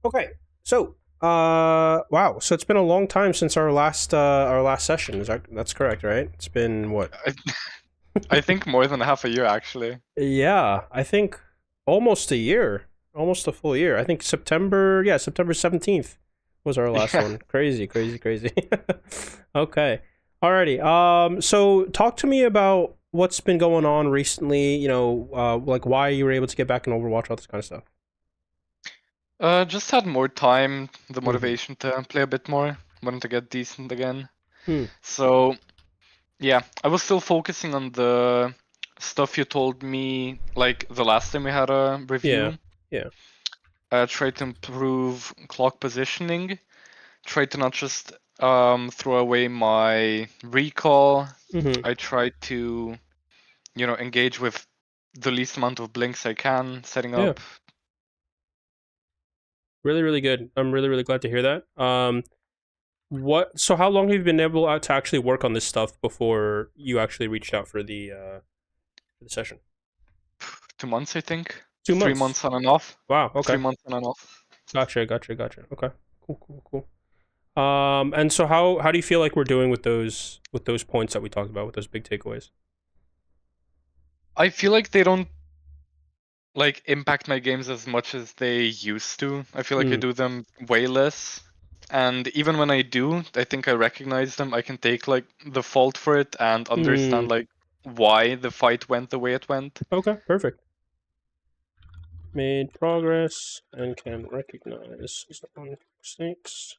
Okay, so wow, so it's been a long time since our last session. That's correct, right? It's been what? I, I think more than half a year actually. Yeah, I think almost a year, almost a full year. I think September, yeah, September 17th was our last Yeah. one. Crazy, crazy, crazy. Okay, alrighty. So talk to me about what's been going on recently. Like why you were able to get back in Overwatch, all this kind of stuff. Just had more time, the Mm-hmm. motivation to play a bit more, wanted to get decent again. Hmm. So yeah, I was still focusing on the stuff you told me like the last time we had a Yeah. review. Yeah. Try to improve clock positioning. Try to not just throw away my recall. Mm-hmm. I try to, engage with the least amount of blinks I can, setting Yeah. up. Really, really good. I'm really, really glad to hear that. What? So, how long have you been able to actually work on this stuff before you actually reached out for the session? 2 months, I think. 2 months. 3 months on and off. Wow. Three Okay. months on and off. Gotcha. Gotcha. Gotcha. Okay. Cool. Cool. Cool. And so how do you feel like we're doing with those points that we talked about with those big takeaways? I feel like they don't like impact my games as much as they used to. I feel like I Mm. do them way less. And even when I do, I think I recognize them. I can take like the fault for it and Mm. understand like why the fight went the way it went. Okay. Perfect. Made progress and can recognize some mistakes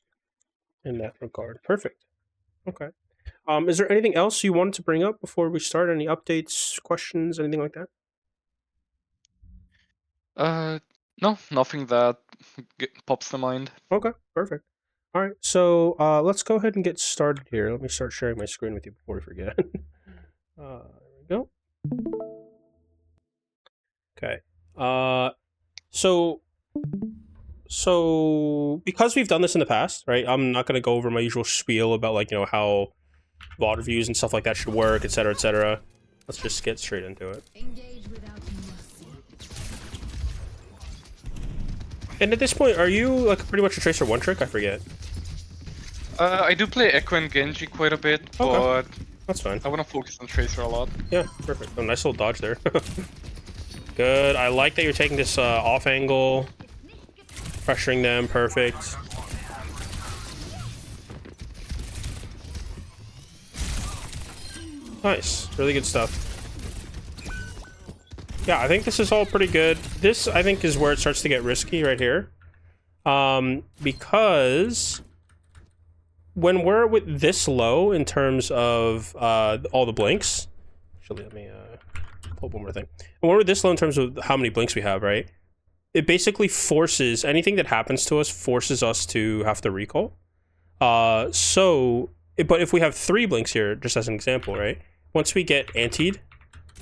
in that regard. Perfect. Okay. Is there anything else you wanted to bring up before we start? Any updates, questions, anything like that? Uh, no, nothing that pops to mind. Okay, perfect. All right, so let's go ahead and get started here. Let me start sharing my screen with you before we forget. There we go. Okay. Uh, so because we've done this in the past, right? I'm not going to go over my usual spiel about like how VOD reviews and stuff like that should work, etc., etc. Let's just get straight into it. And at this point, are you like pretty much a tracer one trick? I forget. I do play Echo and Genji quite a bit, Okay, but that's fine. I want to focus on Tracer a lot. Yeah, perfect. Oh, nice little dodge there. Good. I like that you're taking this off angle, pressuring them. Perfect. Nice. Really good stuff. Yeah, I think this is all pretty good. This, I think, is where it starts to get risky right here. Because when we're with this low in terms of all the blinks, actually, let me pull up one more thing. When we're this low in terms of how many blinks we have, right? It basically forces anything that happens to us forces us to have to recall. But if we have 3 blinks here, just as an example, right? Once we get antied,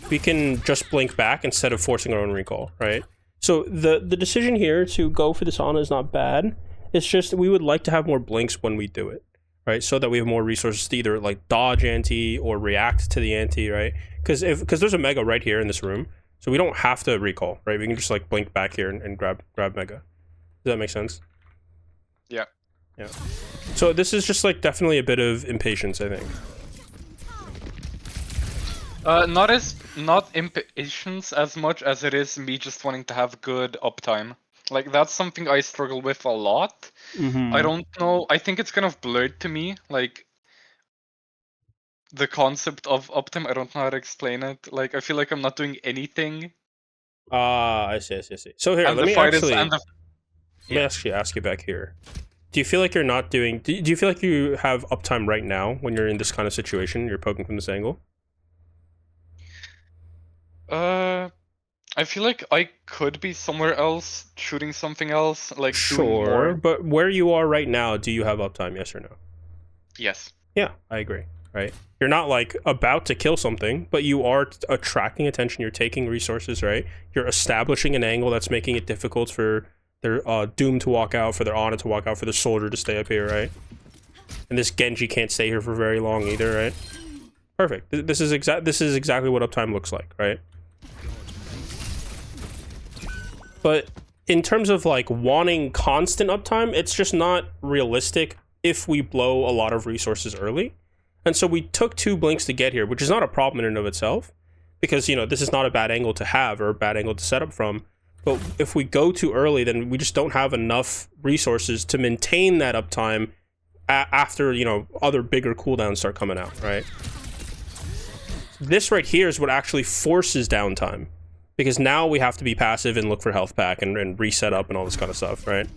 we can just blink back instead of forcing our own recall, right? So the decision here to go for this Ana is not bad. It's just we would like to have more blinks when we do it, right? So that we have more resources to either like dodge anti or react to the anti, right? Because there's a mega right here in this room, so we don't have to recall, right? We can just like blink back here and grab mega. Does that make sense? Yeah. Yeah. So this is just like definitely a bit of impatience, I think. Not impatience as much as it is me just wanting to have good uptime. Like that's something I struggle with a lot. I Mm-hmm. don't know. I think it's kind of blurred to me. Like the concept of uptime. I don't know how to explain it. Like I feel like I'm not doing anything, Ah, I see, I see, I see. So here, and the fight is and the let me yeah. actually ask you back here. Do you feel like you're not doing? Do you feel like you have uptime right now when you're in this kind of situation? You're poking from this angle. Uh, I feel like I could be somewhere else shooting something else, like doing Sure, more. but where you are right now, do you have uptime? Yes or no? Yes. Yeah, I agree. Right, you're not like about to kill something, but you are attracting attention. You're taking resources, right? You're establishing an angle that's making it difficult for their Doom to walk out, for their Ana to walk out, for the soldier to stay up here, right? And this Genji can't stay here for very long either, right? Perfect. This is exactly what uptime looks like, right? But in terms of like wanting constant uptime, it's just not realistic if we blow a lot of resources early. And so we took 2 blinks to get here, which is not a problem in and of itself, because, you know, this is not a bad angle to have or a bad angle to set up from. But if we go too early, then we just don't have enough resources to maintain that uptime after, you know, other bigger cooldowns start coming out, right? This right here is what actually forces downtime, because now we have to be passive and look for health pack and reset up and all this kind of stuff, right?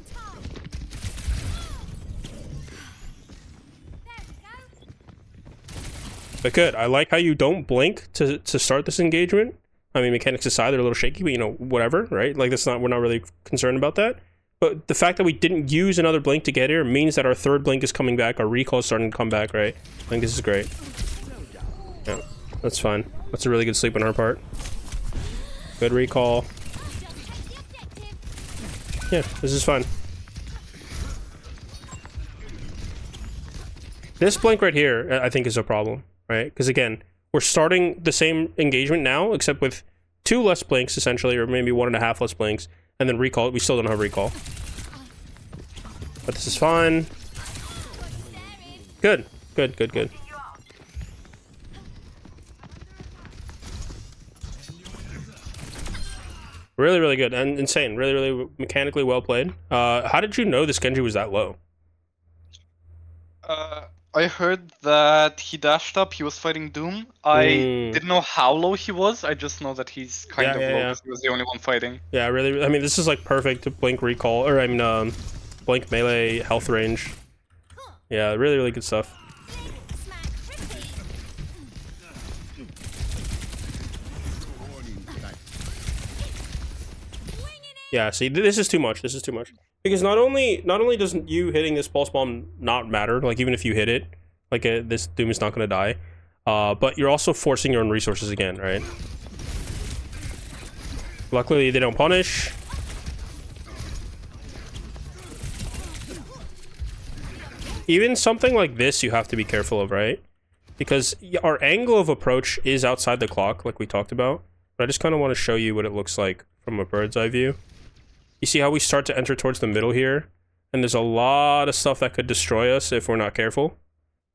But good. I like how you don't blink to start this engagement. I mean, mechanics aside, they're a little shaky, but, you know, whatever, right? Like, we're not really concerned about that. But the fact that we didn't use another blink to get here means that our 3rd blink is coming back, our recall is starting to come back, right? I think this is great. Yeah, that's fine. That's a really good sleep on our part. Good recall. Yeah, this is fine. This blink right here, I think, is a problem, right? Because again, we're starting the same engagement now, except with 2 less blinks, essentially, or maybe 1.5 less blinks, and then recall. We still don't have recall. But this is fine. Good. Good, good, good. Really, really good. And insane. Really, really mechanically well played. How did you know this Genji was that low? I heard that he dashed up, he was fighting Doom. I didn't know how low he was, I just know that he's kind of low because he was the only one fighting. Yeah, really, I mean, this is like perfect to blink recall, or I mean, blink melee health range. Yeah, really, really good stuff. Yeah, see, this is too much. This is too much. Because not only doesn't you hitting this pulse bomb not matter, like even if you hit it, like this Doom is not going to die, but you're also forcing your own resources again, right? Luckily, they don't punish. Even something like this you have to be careful of, right? Because our angle of approach is outside the clock, like we talked about. But I just kind of want to show you what it looks like from a bird's eye view. You see how we start to enter towards the middle here? And there's a lot of stuff that could destroy us if we're not careful.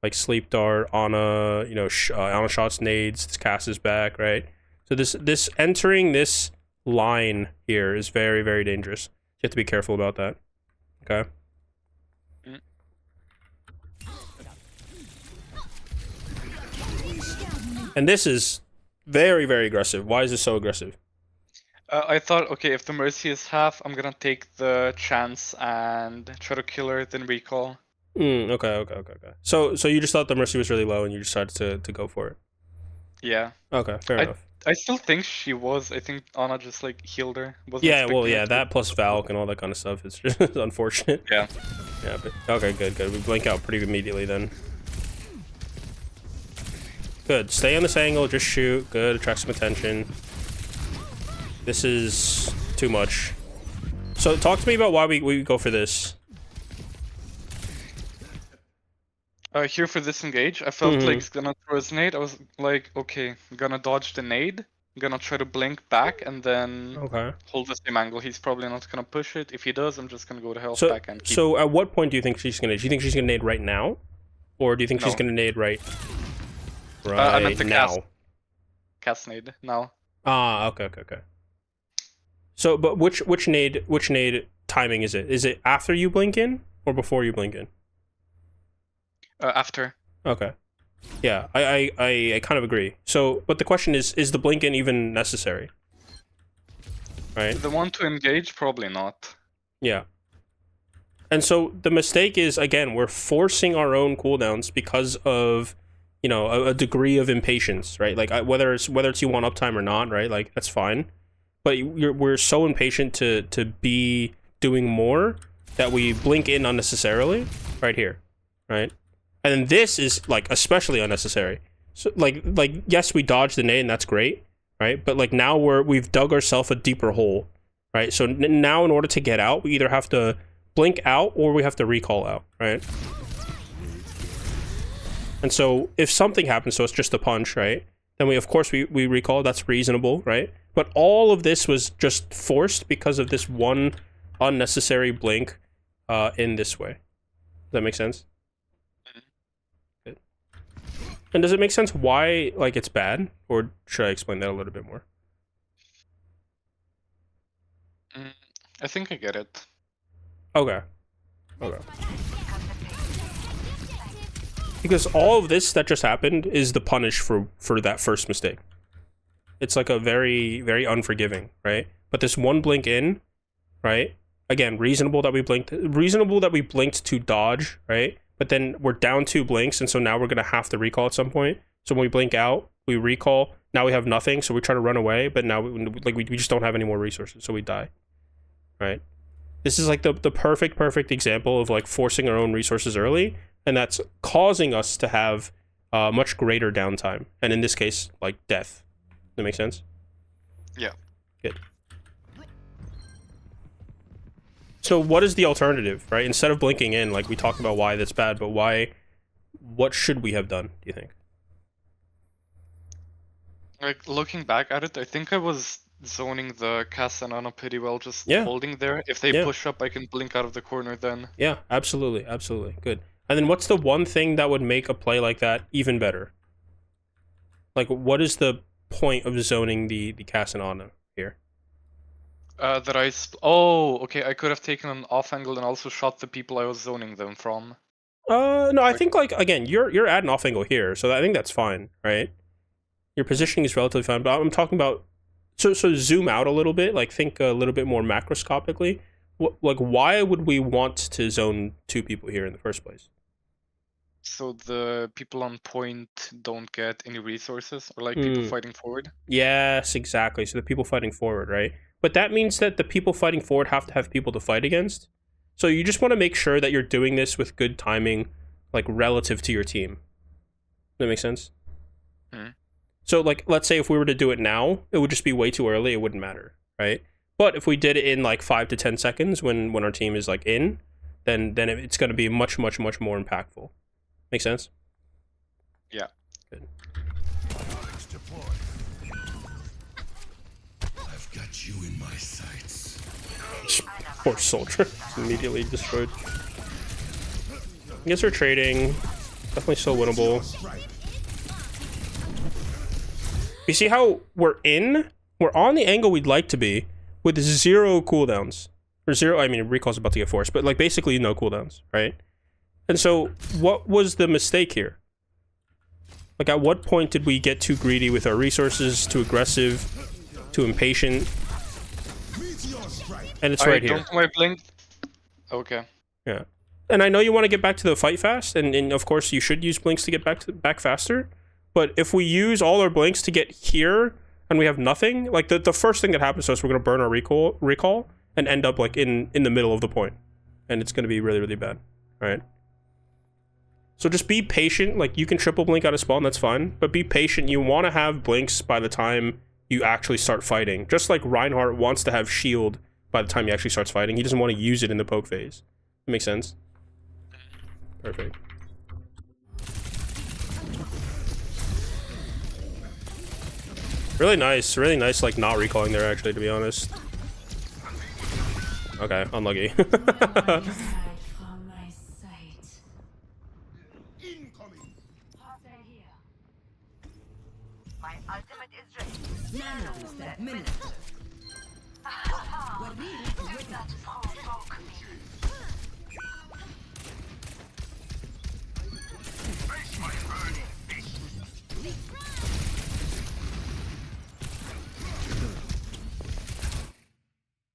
Like Sleep Dart, Ana, you know, Ana shots, nades, this cast is back, right? So this entering this line here is very, very dangerous. You have to be careful about that. Okay? And this is very, very aggressive. Why is this so aggressive? I thought, okay, if the Mercy is half, I'm gonna take the chance and try to kill her, then recall. Okay. So you just thought the Mercy was really low and you decided to go for it? Yeah. Okay, fair enough. I still think she was. I think Ana just like healed her. Yeah, well, yeah, that plus Valk and all that kind of stuff. It's just unfortunate. Yeah. Yeah, but okay, good. We blink out pretty immediately then. Good. Stay on this angle, just shoot. Good, attract some attention. This is too much. So talk to me about why we go for this. Here for this engage, I felt like he's gonna throw his nade. I was like, okay, I'm gonna dodge the nade. I'm gonna try to blink back and then hold the same angle. He's probably not gonna push it. If he does, I'm just gonna go to health back and keep... So at what point do you think she's gonna... Do you think she's gonna nade right now? Or do you think she's gonna nade right I meant the now? Cast nade, now. Ah, okay. So, but which nade timing is it? Is it after you blink in or before you blink in? After. Okay. Yeah, I kind of agree. So, but the question is the blink in even necessary? Right? The one to engage, probably not. Yeah. And so the mistake is, again, we're forcing our own cooldowns because of, you know, a degree of impatience, right? Like whether it's you want uptime or not, right? Like that's fine. But we're so impatient to be doing more that we blink in unnecessarily right here, right? And then this is like especially unnecessary. So like yes, we dodged the nade and that's great, right? But like now we've dug ourselves a deeper hole, right? So now in order to get out, we either have to blink out or we have to recall out, right? And so if something happens, so it's just a punch, right? Then we, of course, we recall. That's reasonable, right? But all of this was just forced because of this one unnecessary blink in this way. Does that make sense? Good. And does it make sense why, like, it's bad? Or should I explain that a little bit more? I think I get it. Okay. Okay. Because all of this that just happened is the punish for that first mistake. It's like a very, very unforgiving, right? But this one blink in, right? Again, reasonable that we blinked to dodge, right? But then we're down 2 blinks, and so now we're gonna have to recall at some point. So when we blink out, we recall. Now we have nothing, so we try to run away, but now we just don't have any more resources, so we die. Right? This is like the perfect example of like forcing our own resources early, and that's causing us to have much greater downtime, and in this case, like death. Does that make sense? Yeah. Good. So what is the alternative, right? Instead of blinking in, like we talked about why that's bad, but what should we have done, do you think? Like, looking back at it, I think I was zoning the Casanana pretty well, just holding there. If they push up, I can blink out of the corner then. Yeah, absolutely, absolutely. Good. And then what's the one thing that would make a play like that even better? Like, what is the point of zoning the Casanana here? okay, I could have taken an off angle and also shot the people I was zoning them from. No, I think, like, again, you're at an off angle here, so I think that's fine, right? Your positioning is relatively fine, but I'm talking about so zoom out a little bit, like think a little bit more macroscopically. Like, why would we want to zone 2 people here in the first place? So the people on point don't get any resources, or like people fighting forward? Yes, exactly. So the people fighting forward, right? But that means that the people fighting forward have to have people to fight against. So you just want to make sure that you're doing this with good timing, like relative to your team. Does that make sense? So, like, let's say if we were to do it now, it would just be way too early. It wouldn't matter, right? But if we did it in like 5 to 10 seconds when our team is like in, then it's going to be much more impactful. Make sense? Yeah. Good. I've got you in my sights. Poor soldier, immediately destroyed. I guess we're trading. Definitely still winnable. You see how we're on the angle we'd like to be with 0 cooldowns. Or 0, I mean, recall's about to get forced, but like basically no cooldowns, right? And so what was the mistake here? Like, at what point did we get too greedy with our resources, too aggressive, too impatient? And it's right here. Don't my blink. Okay. Yeah. And I know you want to get back to the fight fast, and of course you should use blinks to get back faster. But if we use all our blinks to get here and we have nothing, like the first thing that happens to us, we're gonna burn our recall and end up like in the middle of the point, and it's gonna be really, really bad. All right. So just be patient. Like, you can triple blink out of spawn, that's fine, but be patient. You want to have blinks by the time you actually start fighting. Just like Reinhardt wants to have shield by the time he actually starts fighting. He doesn't want to use it in the poke phase. Makes sense? Perfect. Really nice, like, not recalling there, actually, to be honest. Okay, unlucky.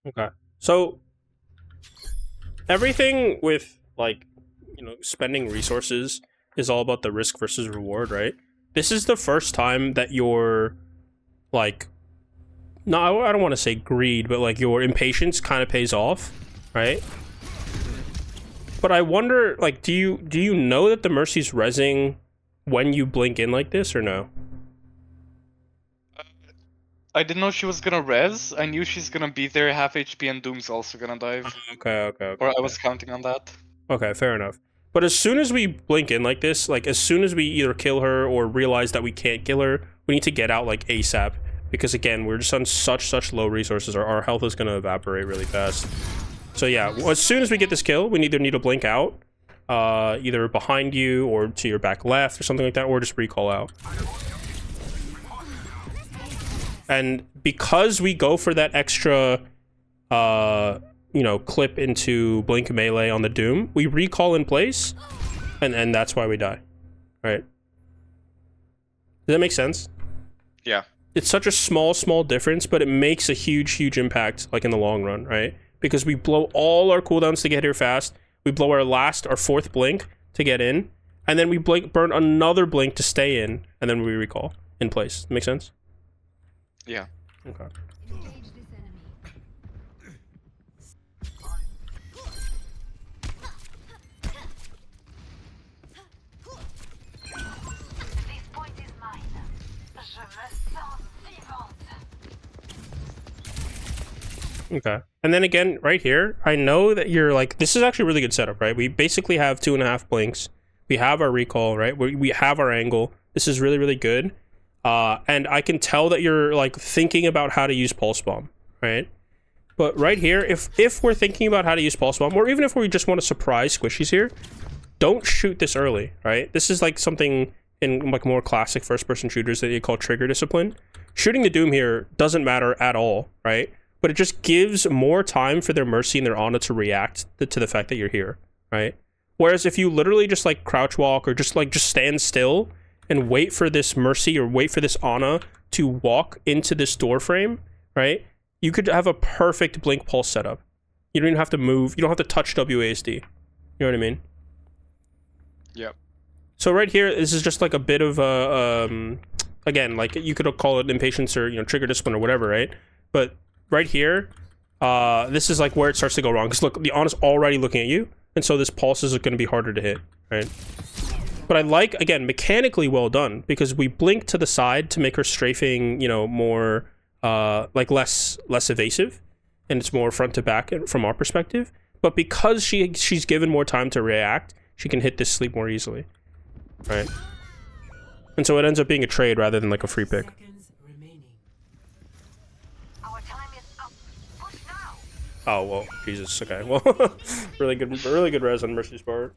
Okay, so everything with, like, you know, spending resources is all about the risk versus reward, right? This is the first time that your, like, no, I don't want to say greed, but like your impatience kind of pays off, right? But I wonder, like, do you know that the Mercy's rezzing when you blink in like this, or no? I didn't know she was gonna res. I knew she's gonna be there half HP and Doom's also gonna dive. Okay. Or I was counting on that. Okay, fair enough. But as soon as we blink in like this, like as soon as we either kill her or realize that we can't kill her, we need to get out like ASAP. Because again, we're just on such low resources. Our health is going to evaporate really fast. So yeah, as soon as we get this kill, we either need to blink out, either behind you or to your back left or something like that, or just recall out. And because we go for that extra, you know, clip into blink melee on the Doom, we recall in place, and that's why we die. Right? Does that make sense? Yeah. It's such a small difference, but it makes a huge impact, like in the long run, right? Because we blow all our cooldowns to get here fast. We blow our fourth blink to get in, and then we burn another blink to stay in, and then we recall in place. Make sense? Yeah. Okay. Okay. And then again, right here, I know that you're like, this is actually a really good setup, right? We basically have 2.5 blinks. We have our recall, right? We have our angle. This is really good. And I can tell that you're like thinking about how to use Pulse Bomb, right? But right here, if we're thinking about how to use Pulse Bomb, or even if we just want to surprise squishies here, don't shoot this early, right? This is like something in like more classic first-person shooters that you call trigger discipline. Shooting the Doom here doesn't matter at all, right? But it just gives more time for their Mercy and their Ana to react to the fact that you're here, right? Whereas if you literally just like crouch walk or just stand still and wait for this Mercy or wait for this Ana to walk into this door frame, right? You could have a perfect blink pulse setup. You don't even have to move. You don't have to touch WASD. You know what I mean? Yep. So right here, this is just like a bit of a, again, like you could call it impatience or, you know, trigger discipline or whatever, right? But right here, this is like where it starts to go wrong. Because look, the Ana's already looking at you, and so this pulse is going to be harder to hit, right? But I like, again, mechanically well done, because we blink to the side to make her strafing, you know, more, like less evasive, and it's more front to back from our perspective. But because she's given more time to react, she can hit this sleep more easily, right? And so it ends up being a trade rather than like a free pick. Oh, well, Jesus, okay. Well, really good res on Mercy's part.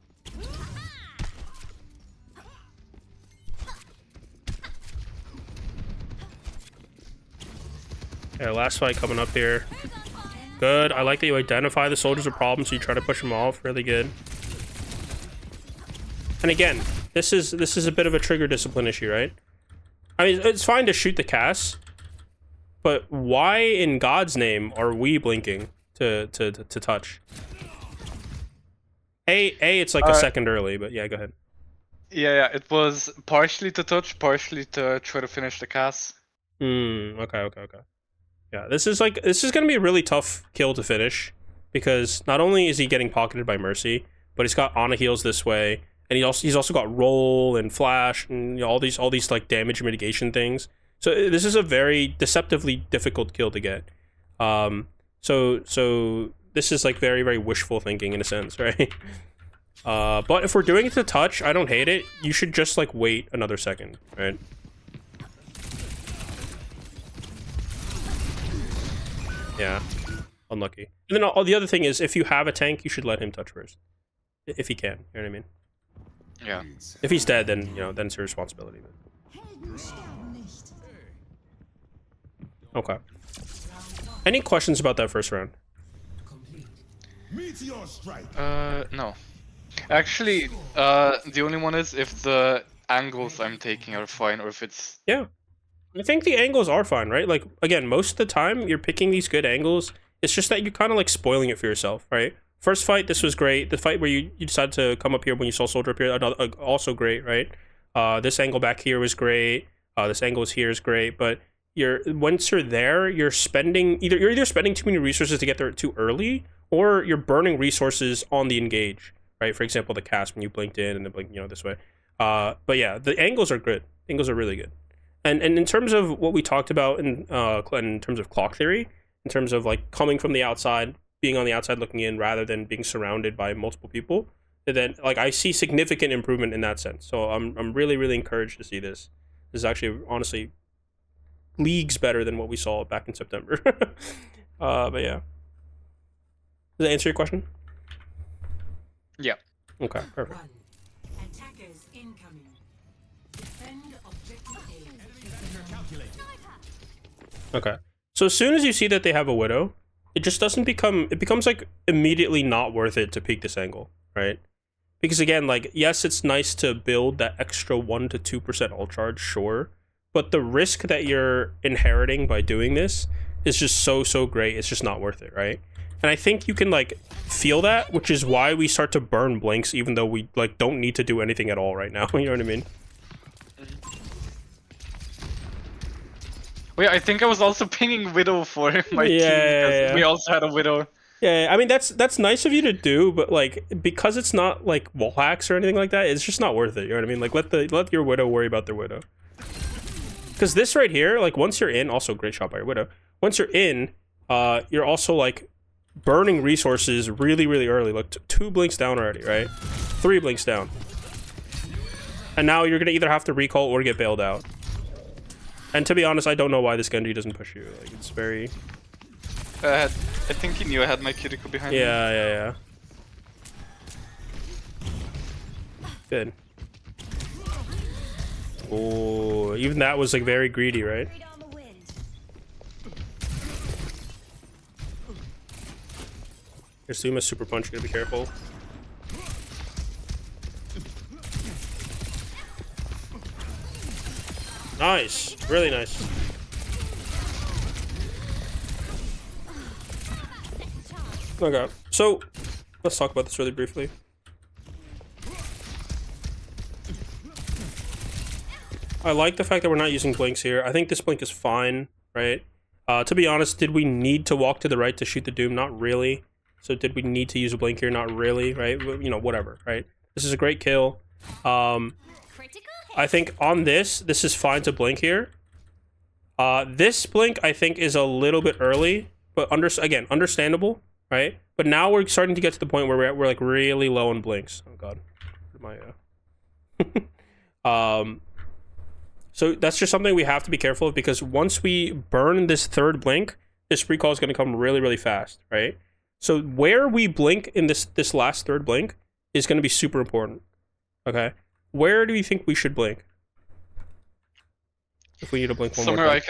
Okay, last fight coming up here. Good. I like that you identify the soldiers a problem, so you try to push them off. Really good. And again, this is a bit of a trigger discipline issue, right? I mean, it's fine to shoot the Cass, but why in God's name are we blinking to touch? It's like a second early, but yeah, go ahead. Yeah, it was partially to touch, partially to try to finish the Cass. Okay. Yeah, this is gonna be a really tough kill to finish, because not only is he getting pocketed by Mercy, but he's got Ana heals this way, and he's also got roll and flash and, you know, all these like damage mitigation things. So this is a very deceptively difficult kill to get. So this is like very wishful thinking in a sense, right? But if we're doing it to touch, I don't hate it. You should just like wait another second, right? Yeah, unlucky. And then the other thing is, if you have a tank, you should let him touch first, if he can. You know what I mean? Yeah. If he's dead, then, you know, then it's your responsibility. Okay. Any questions about that first round? No. Actually, the only one is if the angles I'm taking are fine, or if it's... Yeah. I think the angles are fine, right? Like, again, most of the time, you're picking these good angles. It's just that you're kind of, like, spoiling it for yourself, right? First fight, this was great. The fight where you decided to come up here when you saw Soldier up here, also great, right? This angle back here was great. This angle here is great, but once you're there, you're either spending too many resources to get there too early, or you're burning resources on the engage, right? For example, the cast when you blinked in and then blink, you know, this way. But yeah, the angles are good. Angles are really good. And in terms of what we talked about in terms of clock theory, in terms of like coming from the outside, being on the outside looking in rather than being surrounded by multiple people, And then like I see significant improvement in that sense. So I'm really really encouraged to see this. This is actually honestly leagues better than what we saw back in September. But yeah. Does that answer your question? Yeah. Okay, perfect. Attackers incoming. Defend objective A. Okay. So as soon as you see that they have a Widow, it just doesn't become, it becomes like immediately not worth it to peek this angle, right? Because again, like, yes, it's nice to build that extra 1 to 2% ult charge, sure. But the risk that you're inheriting by doing this is just so great, it's just not worth it, right? And I think you can like feel that, which is why we start to burn blinks even though we like don't need to do anything at all right now. You know what I mean? Wait, I think I was also pinging Widow for my team because we also had a Widow. Yeah, I mean that's nice of you to do, but like because it's not like wall hacks or anything like that, it's just not worth it. You know what I mean? Like let your Widow worry about their Widow. Because this right here, like once you're in, also great shot by your Widow. Once you're in, you're also like burning resources really early. Like 2 blinks down already, right? 3 blinks down, and now you're gonna either have to recall or get bailed out. And to be honest, I don't know why this Genji doesn't push you. Like it's very. I think he knew I had my cuticle behind me. Yeah. Good. Oh, even that was like very greedy, right? Your Suma's super punch, you gotta be careful. Nice, really nice. Okay, so let's talk about this really briefly. I like the fact that we're not using blinks here. I think this blink is fine, right? To be honest, did we need to walk to the right to shoot the Doom? Not really. So did we need to use a blink here? Not really, right? You know, whatever, right? This is a great kill. I think on this is fine to blink here. This blink, I think, is a little bit early, but again, understandable, right? But now we're starting to get to the point where we're like really low on blinks. Oh god, my so that's just something we have to be careful of, because once we burn this 3rd blink, this recall is going to come really fast, right? So where we blink in this last 3rd blink is going to be super important. Okay, where do you think we should blink? If we need to blink one somewhere more time.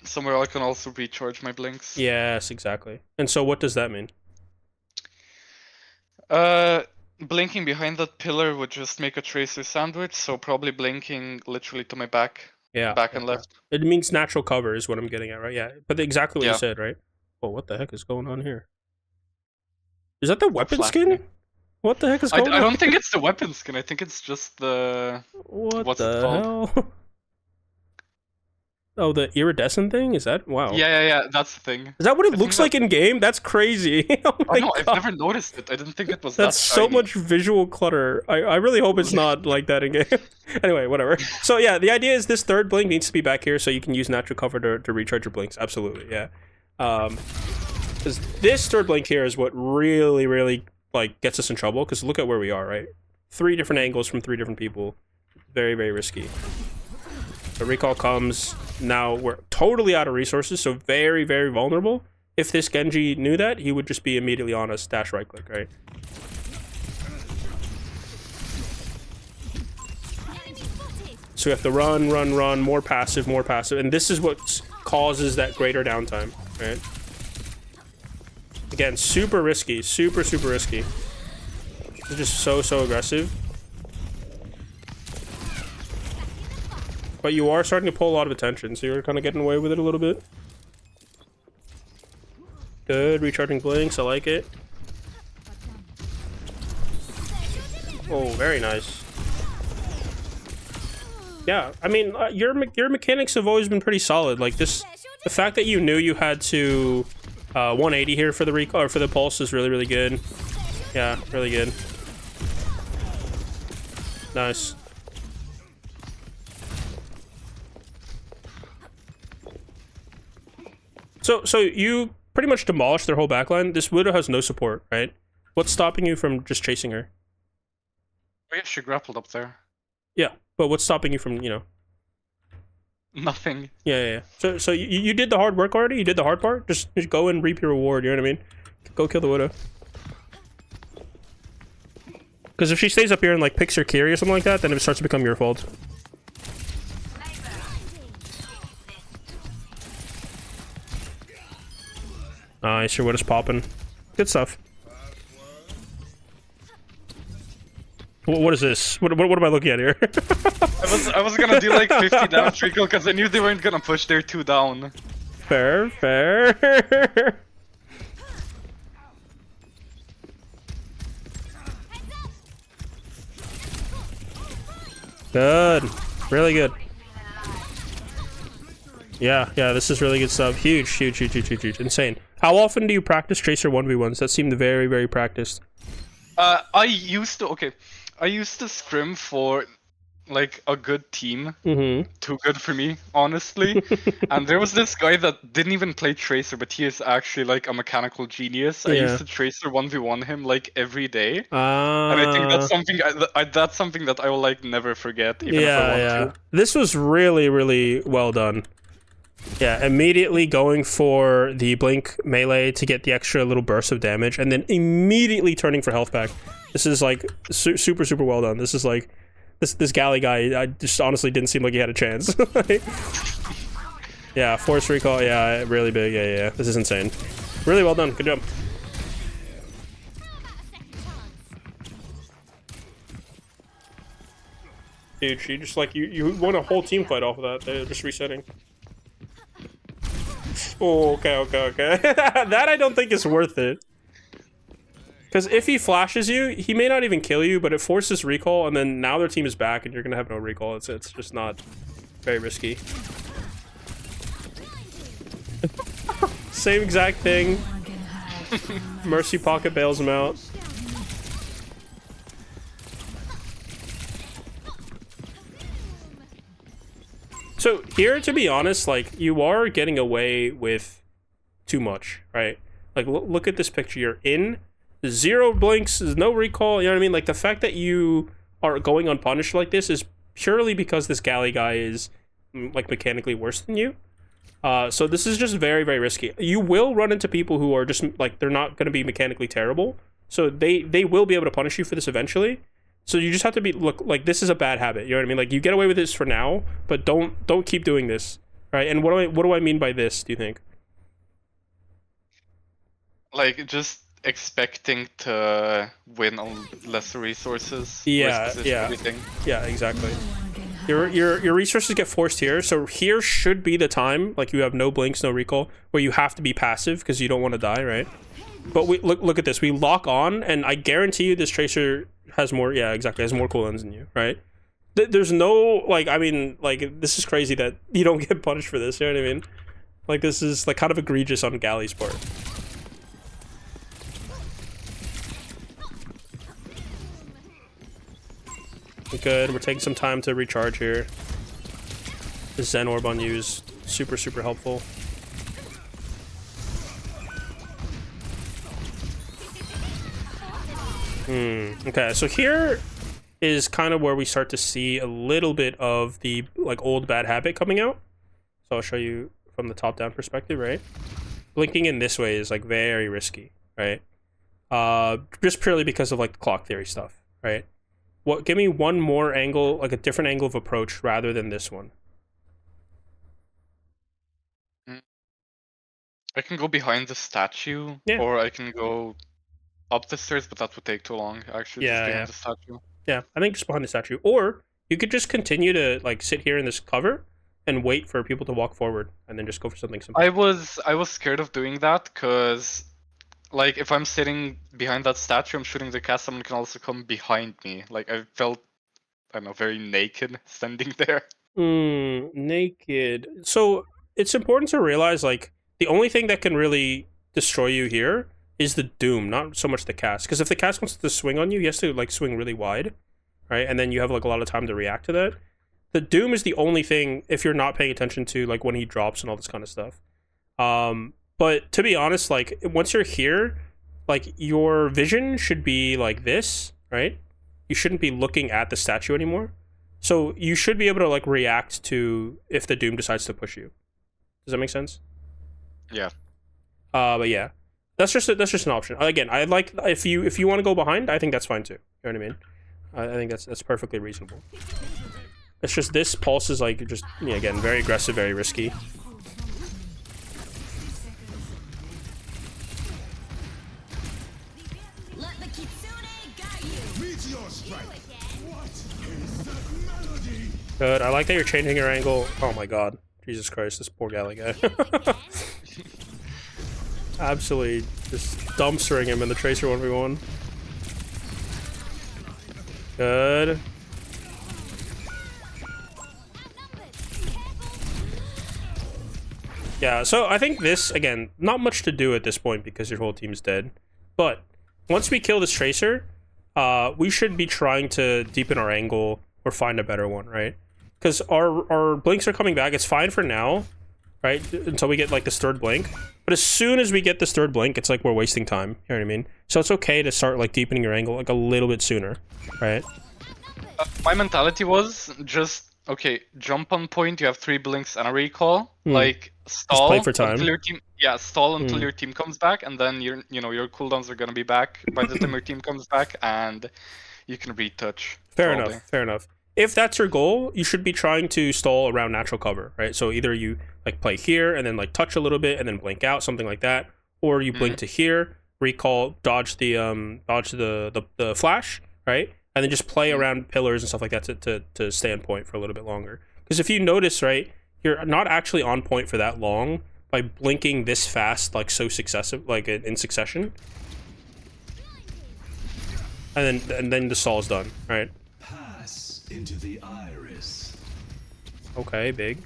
Somewhere I can also recharge my blinks. Yes, exactly. And so what does that mean? Blinking behind that pillar would just make a tracer sandwich, so probably blinking literally to my back. Yeah. Back and left. It means natural cover is what I'm getting at, right? Yeah. But exactly what Yeah. you said, right? Oh, what the heck is going on here? Is that the weapon skin? What the heck is going on? I don't think it's the weapon skin. I think it's just the... What's it called? hell? Oh, the iridescent thing? Is that? Wow. Yeah, that's the thing. Is that what it looks like in game? That's crazy. Oh my no, God. I've never noticed it. I didn't think it was That's that so shiny. much visual clutter. I really hope it's not like that in game. Anyway, whatever. So yeah, the idea is this 3rd blink needs to be back here so you can use natural cover to recharge your blinks. Absolutely, yeah. Because this 3rd blink here is what really like gets us in trouble, because look at where we are, right? 3 different angles from 3 different people. Very risky. The recall comes, now we're totally out of resources, so very vulnerable. If this Genji knew that, he would just be immediately on us, dash right click, right? So we have to run, more passive, and this is what causes that greater downtime, right? Again, super risky, super risky. It's just so aggressive. But you are starting to pull a lot of attention, so you're kind of getting away with it a little bit. Good, recharging blinks, I like it. Oh, very nice. Yeah, I mean, your mechanics have always been pretty solid. Like this, the fact that you knew you had to 180 here for the recall or for the pulse is really good. Yeah, really good. Nice. So you pretty much demolished their whole backline. This Widow has no support, right? What's stopping you from just chasing her? Oh yeah, she grappled up there. Yeah, but what's stopping you from, you know? Nothing. Yeah. So you did the hard work already? You did the hard part? Just go and reap your reward, you know what I mean? Go kill the Widow. Because if she stays up here and like picks her carry or something like that, then it starts to become your fault. Nice, your Widow's popping. Good stuff. What is this? What am I looking at here? I was gonna do like 50 damage recall because I knew they weren't gonna push their 2 down. Fair. Good. Really good. Yeah, this is really good stuff. Huge. Insane. How often do you practice Tracer 1v1s? That seemed very, very practiced. I used to scrim for like a good team. Too good for me, honestly. And there was this guy that didn't even play Tracer, but he is actually like a mechanical genius. I used to Tracer 1v1 him like every day. And I think that's something that I will like never forget, even if I want to. This was really, really well done. Yeah, immediately going for the blink melee to get the extra little burst of damage, and then immediately turning for health back. This is like super well done. This is like this galley guy. I just honestly didn't seem like he had a chance. Yeah, force recall. Yeah, really big. Yeah. This is insane. Really well done. Good job. Dude, she just like you won a whole team fight off of that. They're just resetting. Oh, okay. That I don't think is worth it. Because if he flashes you, he may not even kill you, but it forces recall, and then now their team is back, and you're gonna have no recall. It's just not very risky. Same exact thing. Mercy Pocket bails him out. So here, to be honest, like, you are getting away with too much, right? Like, look at this picture. You're in, 0 blinks, no recall, you know what I mean? Like, the fact that you are going unpunished like this is purely because this galley guy is, like, mechanically worse than you. So this is just very, very risky. You will run into people who are just, like, they're not going to be mechanically terrible. So they will be able to punish you for this eventually. So you just have to look, like, this is a bad habit, you know what I mean? Like, you get away with this for now, but don't keep doing this, right? And what do I mean by this, do you think? Like, just expecting to win on lesser resources. Yeah, exactly. Your resources get forced here, so here should be the time, like, you have no blinks, no recall, where you have to be passive because you don't want to die, right? But we look at this. We lock on, and I guarantee you this Tracer has more, has more cooldowns than you, right? There's no, like, I mean, like, this is crazy that you don't get punished for this, you know what I mean? Like, this is, like, kind of egregious on Galley's part. Good, we're taking some time to recharge here. The Zen Orb on you is super helpful. Okay, so here is kind of where we start to see a little bit of the, like, old bad habit coming out. So I'll show you from the top-down perspective, right? Blinking in this way is, like, very risky, right? Just purely because of, like, the clock theory stuff, right? Give me one more angle, like a different angle of approach rather than this one. I can go behind the statue, or I can go up the stairs, but that would take too long, actually, just behind the statue. Yeah, I think just behind the statue. Or you could just continue to, like, sit here in this cover and wait for people to walk forward and then just go for something simple. I was scared of doing that because, like, if I'm sitting behind that statue, I'm shooting the cast, someone can also come behind me. Like, I felt, I don't know, very naked standing there. Naked. So it's important to realize, like, the only thing that can really destroy you here is the Doom, not so much the cast. Because if the cast wants to swing on you, he has to, like, swing really wide, right? And then you have, like, a lot of time to react to that. The Doom is the only thing, if you're not paying attention to, like, when he drops and all this kind of stuff. But to be honest, like, once you're here, like, your vision should be like this, right? you shouldn't be looking at the statue anymore. So you should be able to like react to if the Doom decides to push you. Does that make sense? Yeah. But yeah, that's just an option. Again, I like if you want to go behind, I think that's fine too. You know what I mean? I think that's perfectly reasonable. It's just this pulse is like just again very aggressive, very risky. Good. I like that you're changing your angle. Oh my god. Jesus Christ, this poor galley guy. Absolutely just dumpstering him in the Tracer 1v1. Good. Yeah, so I think this, again, not much to do at this point because your whole team's dead. But once we kill this Tracer, we should be trying to deepen our angle or find a better one, right? Because our blinks are coming back. It's fine for now, right? Until we get like this third blink. But as soon as we get this third blink, it's like we're wasting time. You know what I mean? So it's okay to start like deepening your angle like a little bit sooner, right? My mentality was just, okay, jump on point, you have 3 blinks and a recall. Like, stall play for time. until your team, stall until your team comes back, and then your cooldowns are gonna be back by the time your team comes back, and you can retouch. Fair enough. If that's your goal, you should be trying to stall around natural cover, right? So either you like play here and then like touch a little bit and then blink out, something like that, or you blink to here, recall, dodge the flash, right? And then just play around pillars and stuff like that to stay on point for a little bit longer. Because if you notice, right, you're not actually on point for that long by blinking this fast, like so successive, like in succession. And then the stall's done, right? Into the iris. Okay, big.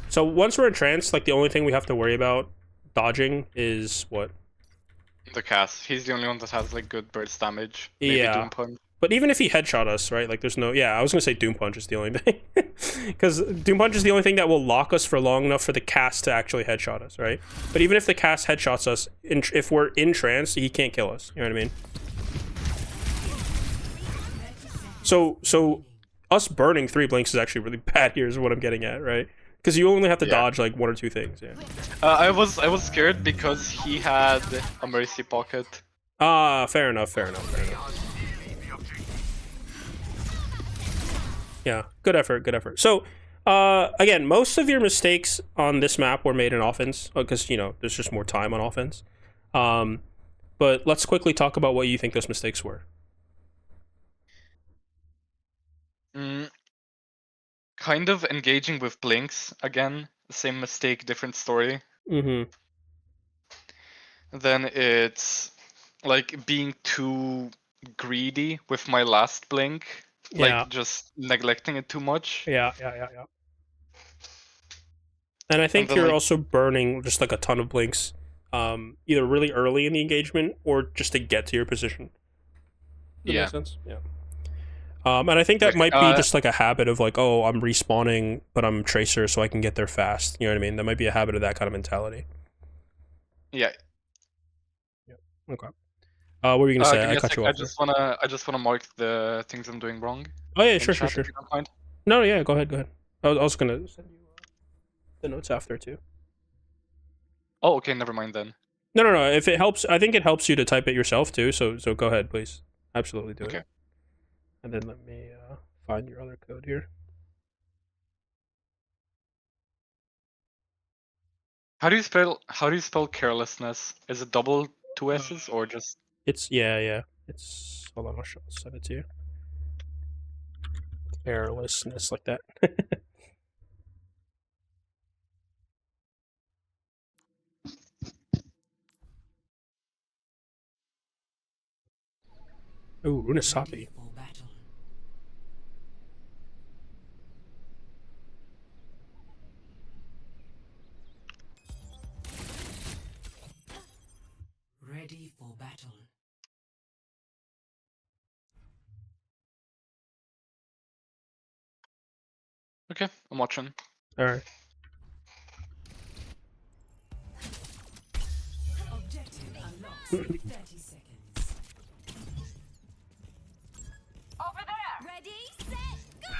So once we're in trance, like the only thing we have to worry about dodging is what? The cast. He's the only one that has like good burst damage. Maybe Doom Punch. But even if he headshot us, right? Like there's no... Yeah, I was gonna say Doom Punch is the only thing. Because Doom Punch is the only thing that will lock us for long enough for the cast to actually headshot us, right? But even if the cast headshots us, if we're in trance, he can't kill us. You know what I mean? So us burning 3 blinks is actually really bad here is what I'm getting at, right? Because you only have to dodge like 1 or 2 things, yeah. I was scared because he had a mercy pocket. Fair enough. Yeah, good effort. So, again, most of your mistakes on this map were made in offense, because, there's just more time on offense. But let's quickly talk about what you think those mistakes were. Kind of engaging with blinks again. Same mistake, different story. Mm-hmm. Then it's like being too greedy with my last blink. Like just neglecting it too much. Yeah. And I think you're also burning just like a ton of blinks, either really early in the engagement or just to get to your position. Does that make sense? Yeah. And I think that might be just like a habit of like, oh, I'm respawning, but I'm Tracer, so I can get there fast. You know what I mean? That might be a habit of that kind of mentality. Yeah. Okay. What were you gonna say? I cut you off. I just wanna mark the things I'm doing wrong. Oh yeah, sure. If you don't mind. No, yeah, go ahead. I was gonna send you the notes after too. Oh, okay, never mind then. No. If it helps, I think it helps you to type it yourself too. So go ahead, please. Absolutely do it. And then let me find your other code here. How do you spell carelessness? Is it double 2 S's or just? It's yeah. It's hold on, I'll send it to you. Carelessness like that. Ooh, Runasapi. Ready for battle. Okay, I'm watching. Alright. Objective unlocked in 30 seconds.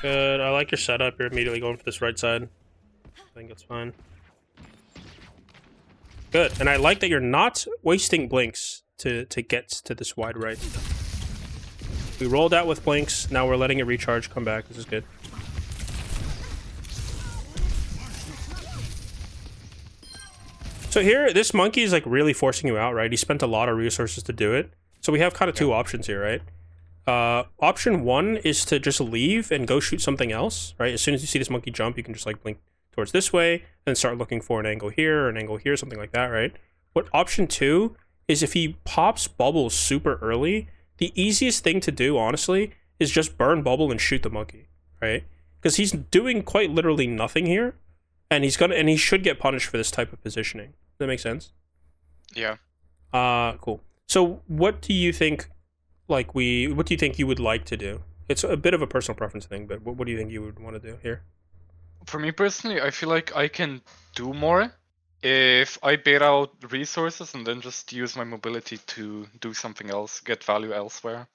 Good. I like your setup. You're immediately going for this right side. I think it's fine. Good. And I like that you're not wasting blinks to get to this wide right. We rolled out with blinks. Now we're letting it recharge, come back. This is good. So here, this monkey is like really forcing you out, right? He spent a lot of resources to do it. So we have kind of two options here, right? Option one is to just leave and go shoot something else, right? As soon as you see this monkey jump, you can just like blink towards this way and start looking for an angle here or an angle here, something like that, right? What option two is if he pops bubbles super early, the easiest thing to do, honestly, is just burn bubble and shoot the monkey, right? Because he's doing quite literally nothing here, and he should get punished for this type of positioning. Does that make sense? Yeah. Cool. So what do you think? What do you think you would like to do? It's a bit of a personal preference thing, but what do you think you would want to do here? For me personally, I feel like I can do more if I bait out resources and then just use my mobility to do something else, get value elsewhere.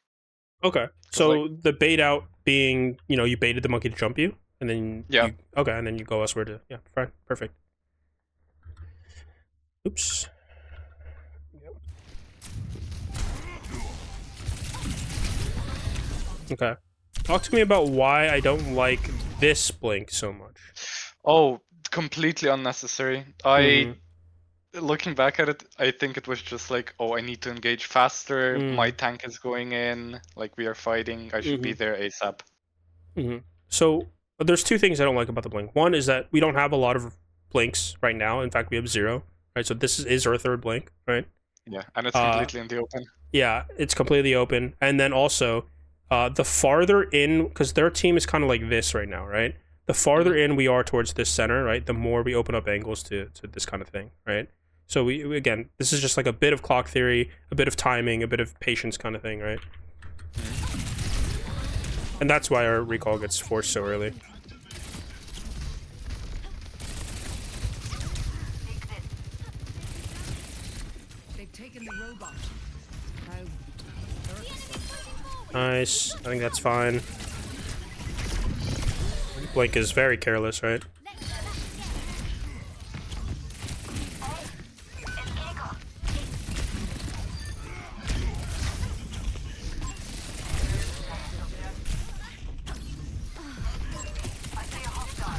Okay. So the bait out being, you baited the monkey to jump you, and then and then you go elsewhere to fine, perfect. Oops. Okay. Talk to me about why I don't like this blink so much. Oh, completely unnecessary. Looking back at it, I think it was just like, oh, I need to engage faster. My tank is going in. Like, we are fighting. I should be there ASAP. So there's two things I don't like about the blink. One is that we don't have a lot of blinks right now. In fact, we have 0. Right. So this is our third blink. Right. Yeah, and it's completely in the open. Yeah, it's completely open. And then also, the farther in, because their team is kind of like this right now, right? The farther in we are towards this center, right, the more we open up angles to this kind of thing, right? So we again, this is just like a bit of clock theory, a bit of timing, a bit of patience kind of thing, right? And that's why our recall gets forced so early. They've taken the robot. Nice. I think that's fine. Blink is very careless, right?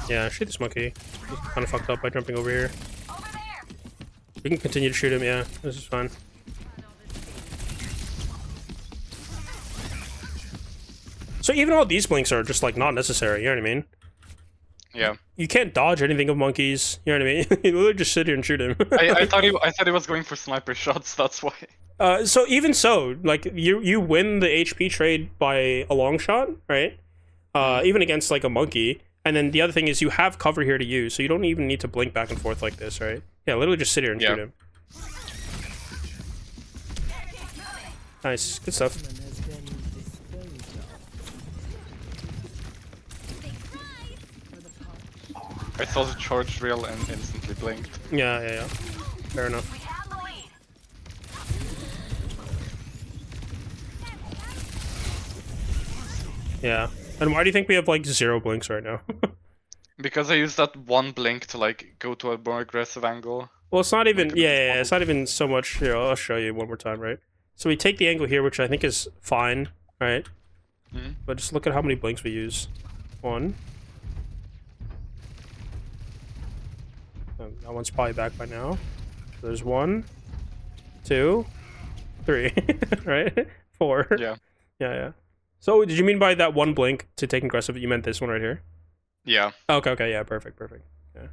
Yeah, shoot this monkey. He's kind of fucked up by jumping over here. We can continue to shoot him, yeah. This is fine. So even all these blinks are just like not necessary, you know what I mean? Yeah. You can't dodge anything of monkeys, you know what I mean? You literally just sit here and shoot him. I thought he was going for sniper shots, that's why. So even so, like you win the HP trade by a long shot, right? Even against like a monkey. And then the other thing is you have cover here to use, so you don't even need to blink back and forth like this, right? Yeah, literally just sit here and shoot him. Nice, good stuff. I saw the charge rail and instantly blinked. Yeah. Fair enough. Yeah. And why do you think we have like 0 blinks right now? Because I used that one blink to like go to a more aggressive angle. Well, it's not even, it's not even so much, here, I'll show you one more time, right? So we take the angle here, which I think is fine, right? But just look at how many blinks we use. 1. That one's probably back by now. There's 1, 2, 3, right? 4. Yeah. So did you mean by that one blink to take aggressive, you meant this one right here? Yeah. Okay, yeah, perfect. Yeah.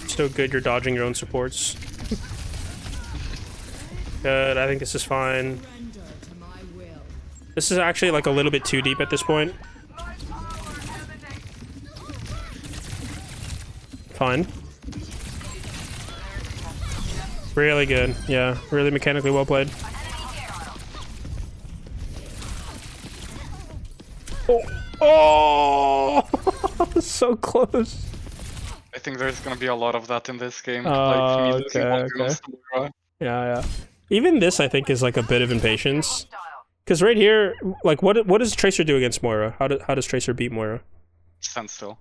So good, you're dodging your own supports. Good, I think this is fine. This is actually like a little bit too deep at this point. Fine. Really good. Yeah, really mechanically well played. Oh! So close. I think there's gonna be a lot of that in this game. Okay. Like me losing one Yeah. Even this, I think, is like a bit of impatience. Because right here, like, what does Tracer do against Moira? How does Tracer beat Moira? Stand still.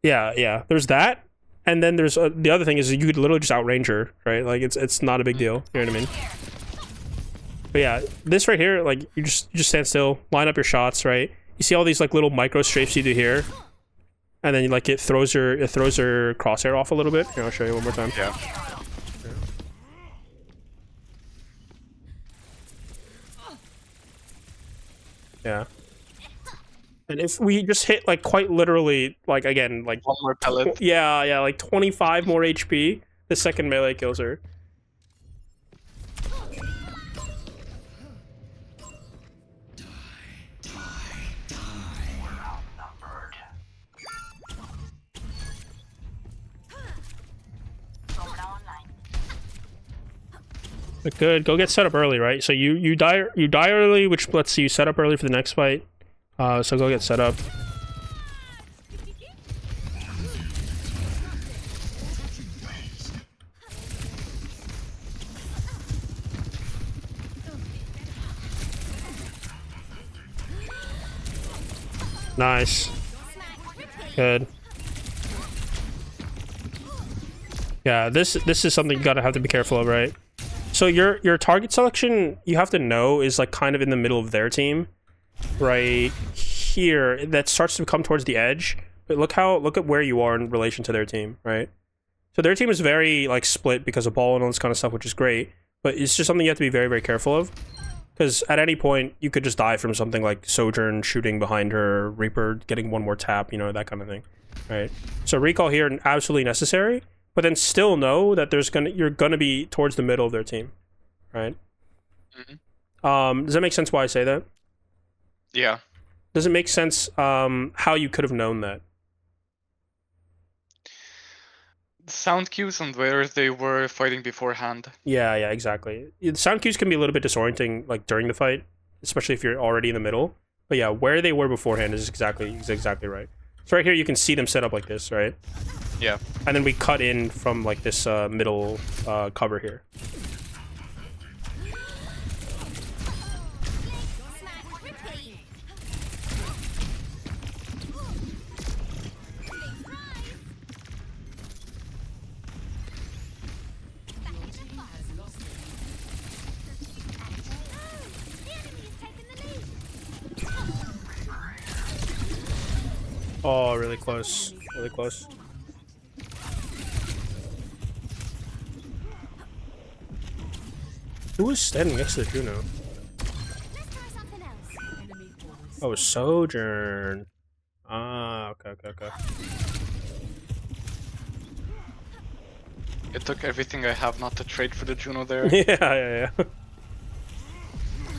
Yeah, yeah. There's that, and then there's the other thing is you could literally just outrange her, right? Like it's not a big deal. You know what I mean? But yeah, this right here, like you just stand still, line up your shots, right? You see all these like little micro strafes you do here, and then like it throws your crosshair off a little bit. Here, I'll show you one more time. Yeah. Yeah. And if we just hit like quite literally, like again, like one more pellet. Yeah, like 25 more HP, the second melee kills her. Good. Go get set up early, right? So you die early, which lets you set up early for the next fight. So go get set up. Nice. Good. Yeah, this is something you gotta have to be careful of, right? So your target selection, you have to know, is like kind of in the middle of their team, right here. That starts to come towards the edge. But look at where you are in relation to their team, right? So their team is very like split because of ball and all this kind of stuff, which is great. But it's just something you have to be very, very careful of, because at any point you could just die from something like Sojourn shooting behind her, Reaper getting one more tap, you know, that kind of thing, right? So recall here absolutely necessary. But then still know that you're gonna be towards the middle of their team, right? Mm-hmm. Does that make sense why I say that? Yeah. Does it make sense how you could have known that? Sound cues and where they were fighting beforehand. Yeah, exactly. The sound cues can be a little bit disorienting, like during the fight, especially if you're already in the middle. But yeah, where they were beforehand is exactly right. So right here you can see them set up like this, right? Yeah. And then we cut in from like this middle cover here. Oh, really close. Really close. Who was standing next to the Juno? Oh, Sojourn. Ah, okay. It took everything I have not to trade for the Juno there. Yeah.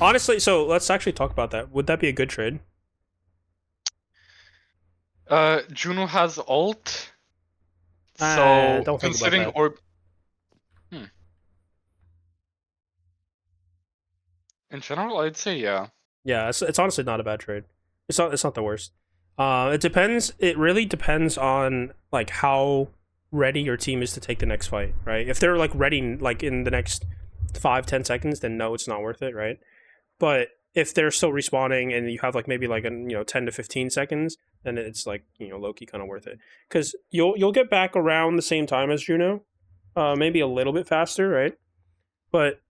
Honestly, so let's actually talk about that. Would that be a good trade? Juno has ult. So don't think considering about that. orb. In general, I'd say yeah. Yeah, it's honestly not a bad trade. It's not the worst. It depends. It really depends on like how ready your team is to take the next fight, right? If they're like ready like in the next 5-10 seconds, then no, it's not worth it, right? But if they're still respawning and you have like maybe like 10 to 15 seconds, then it's like low-key kind of worth it, because you'll get back around the same time as Juno, maybe a little bit faster, right? But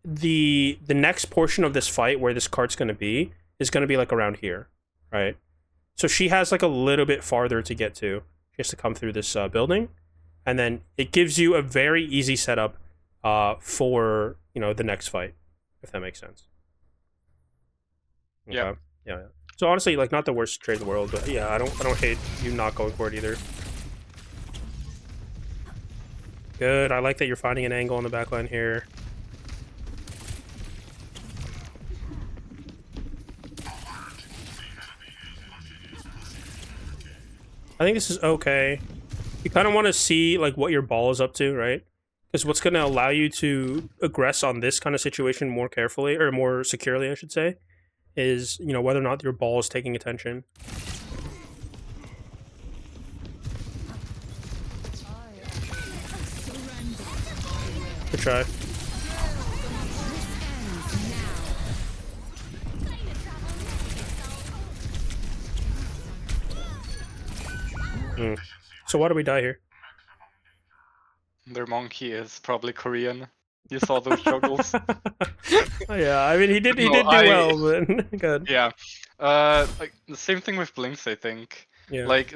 the next portion of this fight where this cart's going to be is going to be like around here, right? So she has like a little bit farther to get to. She has to come through this building, and then it gives you a very easy setup for the next fight, if that makes sense. Okay. Yeah. So honestly, like, not the worst trade in the world, but yeah, I don't hate you not going for it either. Good. I like that you're finding an angle on the backline here. I think this is okay. You kind of want to see like what your ball is up to, right? Because what's going to allow you to aggress on this kind of situation more carefully, or more securely, I should say, is whether or not your ball is taking attention. Good try. So why do we die here? Their monkey is probably Korean. You saw those juggles. Yeah, I mean he did do well, but good. Yeah. Like the same thing with Blinks, I think. Yeah. Like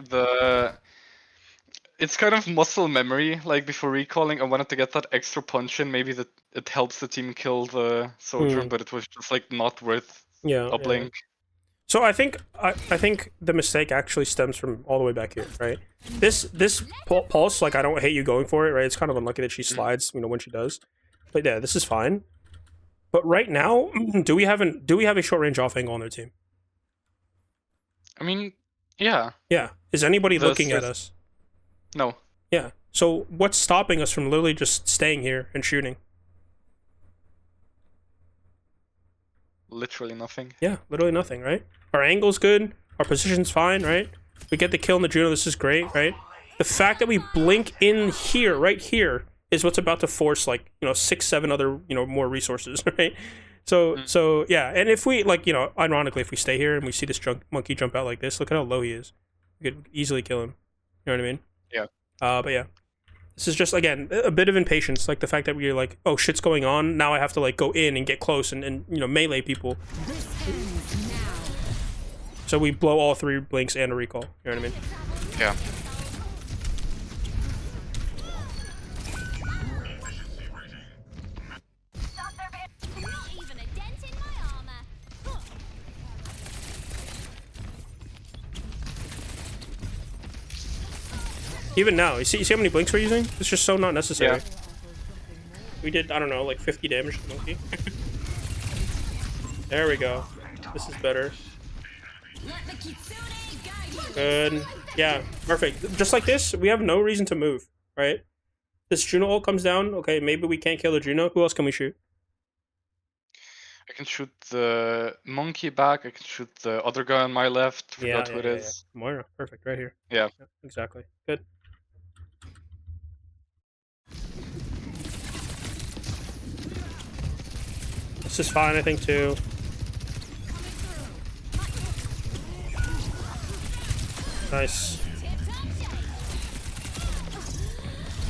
it's kind of muscle memory. Like before recalling, I wanted to get that extra punch in. Maybe that it helps the team kill the soldier, but it was just like not worth a blink. So I think the mistake actually stems from all the way back here, right? This pulse, like I don't hate you going for it, right? It's kind of unlucky that she slides, you know, when she does. But yeah, this is fine. But right now, do we have a short range off angle on their team? I mean, yeah. Yeah. Is anybody looking at us? No. Yeah. So what's stopping us from literally just staying here and shooting? Literally nothing. Yeah, literally nothing, right? Our angle's good. Our position's fine, right? We get the kill in the Juno. This is great, right? The fact that we blink in here, right here, is what's about to force, like, you know, 6, 7 other, you know, more resources, right? So yeah. And if we, like, you know, ironically, if we stay here and we see this monkey jump out like this, look at how low he is. We could easily kill him. You know what I mean? Yeah. But yeah. This is just, again, a bit of impatience, like the fact that we're like, oh, shit's going on. Now I have to, like, go in and get close and you know, melee people. So we blow all 3 blinks and a recall. You know what I mean? Yeah. Even now, you see how many blinks we're using? It's just so not necessary. Yeah. We did, I don't know, like 50 damage to the monkey. There we go. This is better. Good. Yeah, perfect. Just like this, we have no reason to move, right? This Juno ult comes down. Okay, maybe we can't kill the Juno. Who else can we shoot? I can shoot the monkey back. I can shoot the other guy on my left. Forgot who it is. Moira. Perfect. Right here. Yeah. Exactly. Good. This is fine, I think, too. Nice.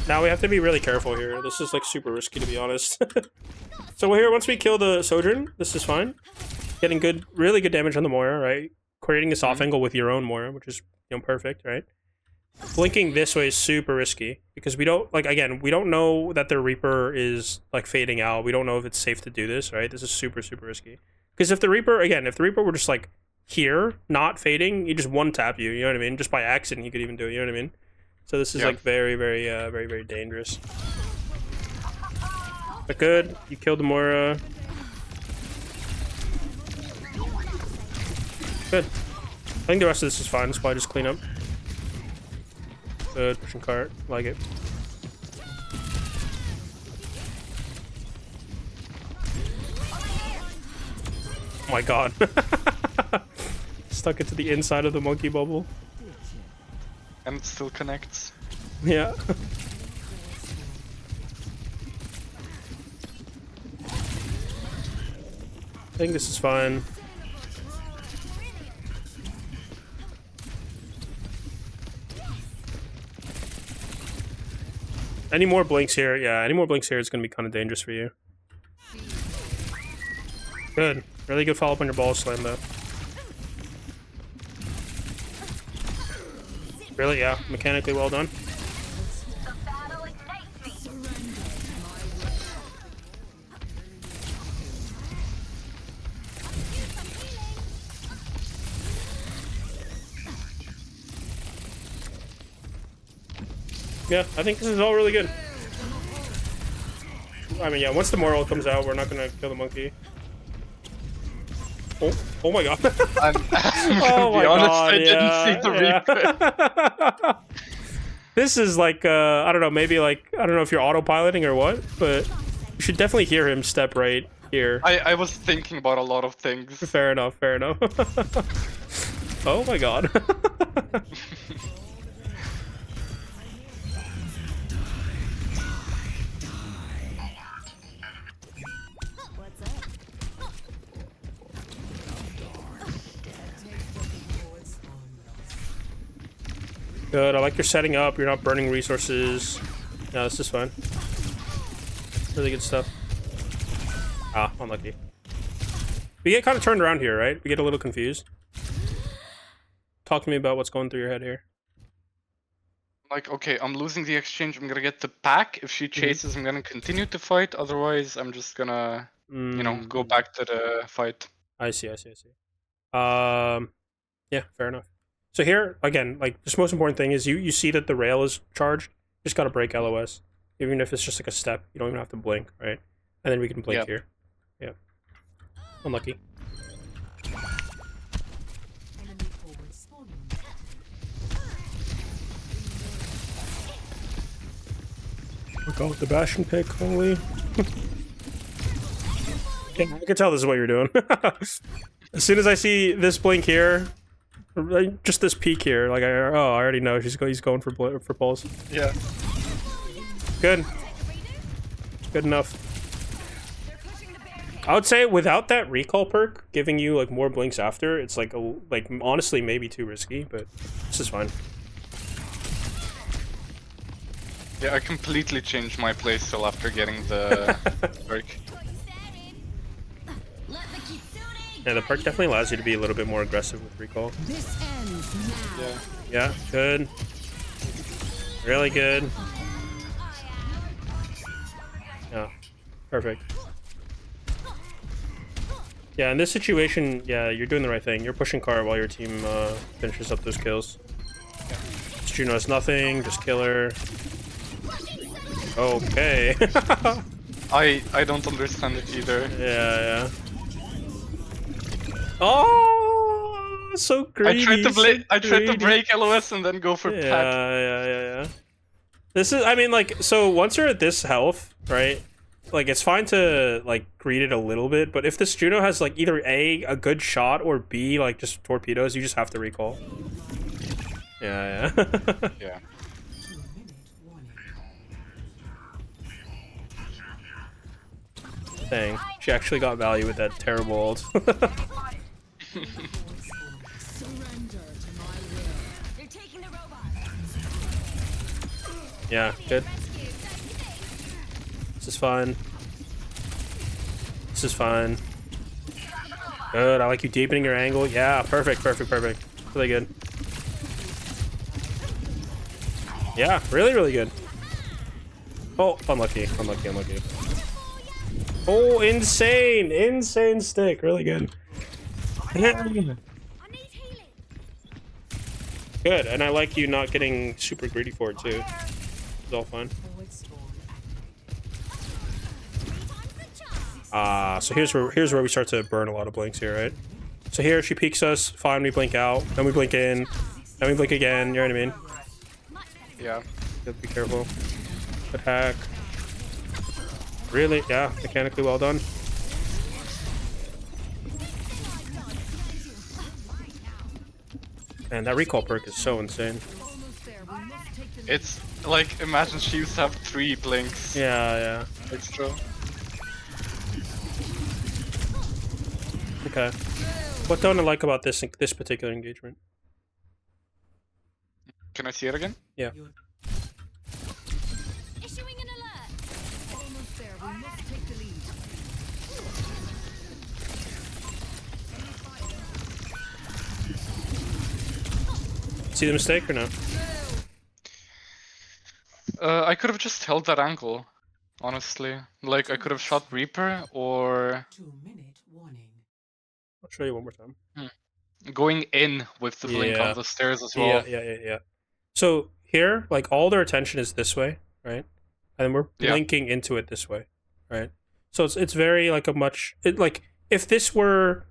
Now we have to be really careful here. This is, like, super risky, to be honest. So we're here, once we kill the Sojourn, this is fine. Getting good, really good damage on the Moira, right? Creating this off angle with your own Moira, which is, you know, perfect, right? Blinking this way is super risky because we don't, like, again, we don't know that their Reaper is, like, fading out. We don't know if it's safe to do this, right? This is super, super risky. Because if the Reaper, again, if the Reaper were just, like, here, not fading, he just one-tap you, you know what I mean? Just by accident, he could even do it, you know what I mean? So this is, like, very, very, very dangerous. But good. You killed the Moira. Good. I think the rest of this is fine. It's probably just clean up. Good. Pushing cart. Like it. Oh my god. Stuck it to the inside of the monkey bubble. And it still connects. Yeah. I think this is fine. Any more blinks here? Yeah, any more blinks here is going to be kind of dangerous for you. Good. Really good follow-up on your ball slam, though. Really? Yeah. Mechanically well done. Yeah, I think this is all really good. I mean, yeah, once the moral comes out, we're not gonna kill the monkey. Oh my god. I'm gonna be honest, I didn't see the replay. This is like, I don't know, maybe like, I don't know if you're autopiloting or what, but you should definitely hear him step right here. I was thinking about a lot of things. Fair enough, fair enough. Oh my god. Good. I like your setting up. You're not burning resources. Yeah, this is fine. Really good stuff. Ah, unlucky. We get kind of turned around here, right? We get a little confused. Talk to me about what's going through your head here. Like, okay, I'm losing the exchange. I'm gonna get the pack. If she chases, I'm gonna continue to fight. Otherwise, I'm just gonna, you know, go back to the fight. I see. Yeah, fair enough. So here, again, like, the most important thing is you see that the rail is charged. You just gotta break LOS. Even if it's just like a step, you don't even have to blink, right? And then we can blink here. Yeah. Unlucky. Go with the Bastion pick, holy. I can tell this is what you're doing. As soon as I see this blink here, just this peak here, like I already know he's going for pulse. Yeah. Good. Good enough. I would say without that recall perk giving you like more blinks after, it's like honestly maybe too risky, but this is fine. Yeah, I completely changed my playstyle after getting the perk. Yeah, the perk definitely allows you to be a little bit more aggressive with recall. This ends now. Yeah. Yeah, good. Really good. Yeah, perfect. Yeah, in this situation, yeah, you're doing the right thing. You're pushing car while your team finishes up those kills. Juno has nothing, just kill her. Okay. I don't understand it either. Yeah. Oh, so greedy. I tried to break LOS and then go for pack. Yeah. This is, I mean, like, so once you're at this health, right? Like, it's fine to like greed it a little bit, but if this Juno has like either a good shot or B like just torpedoes, you just have to recall. Yeah. Yeah. Dang, she actually got value with that terrible ult. Surrender to my will. They're taking the robot. Yeah, good. This is fine. This is fine. Good, I like you deepening your angle. Yeah, perfect. Really good. Yeah, really good. Oh, unlucky. Oh, insane stick. Really good. Good, and I like you not getting super greedy for it too. It's all fine. So here's where we start to burn a lot of blinks here, right? So here she peeks us, fine, we blink out, then we blink in, then we blink again, you know what I mean? Yeah. You have to be careful. Good hack. Really? Yeah, mechanically well done. Man, that recall perk is so insane. It's like, imagine she used to have 3 blinks. Yeah. Extra. Okay. What don't I like about this particular engagement? Can I see it again? Yeah. Issuing an alert. Almost there. We must take the lead. See the mistake or no? I could have just held that angle, honestly. Like, I could have shot Reaper or 2-minute warning. I'll show you one more time. going in with the blink on the stairs as well. Yeah. So here, like, all their attention is this way, right? And then we're blinking into it this way, right? So it's very like like if this were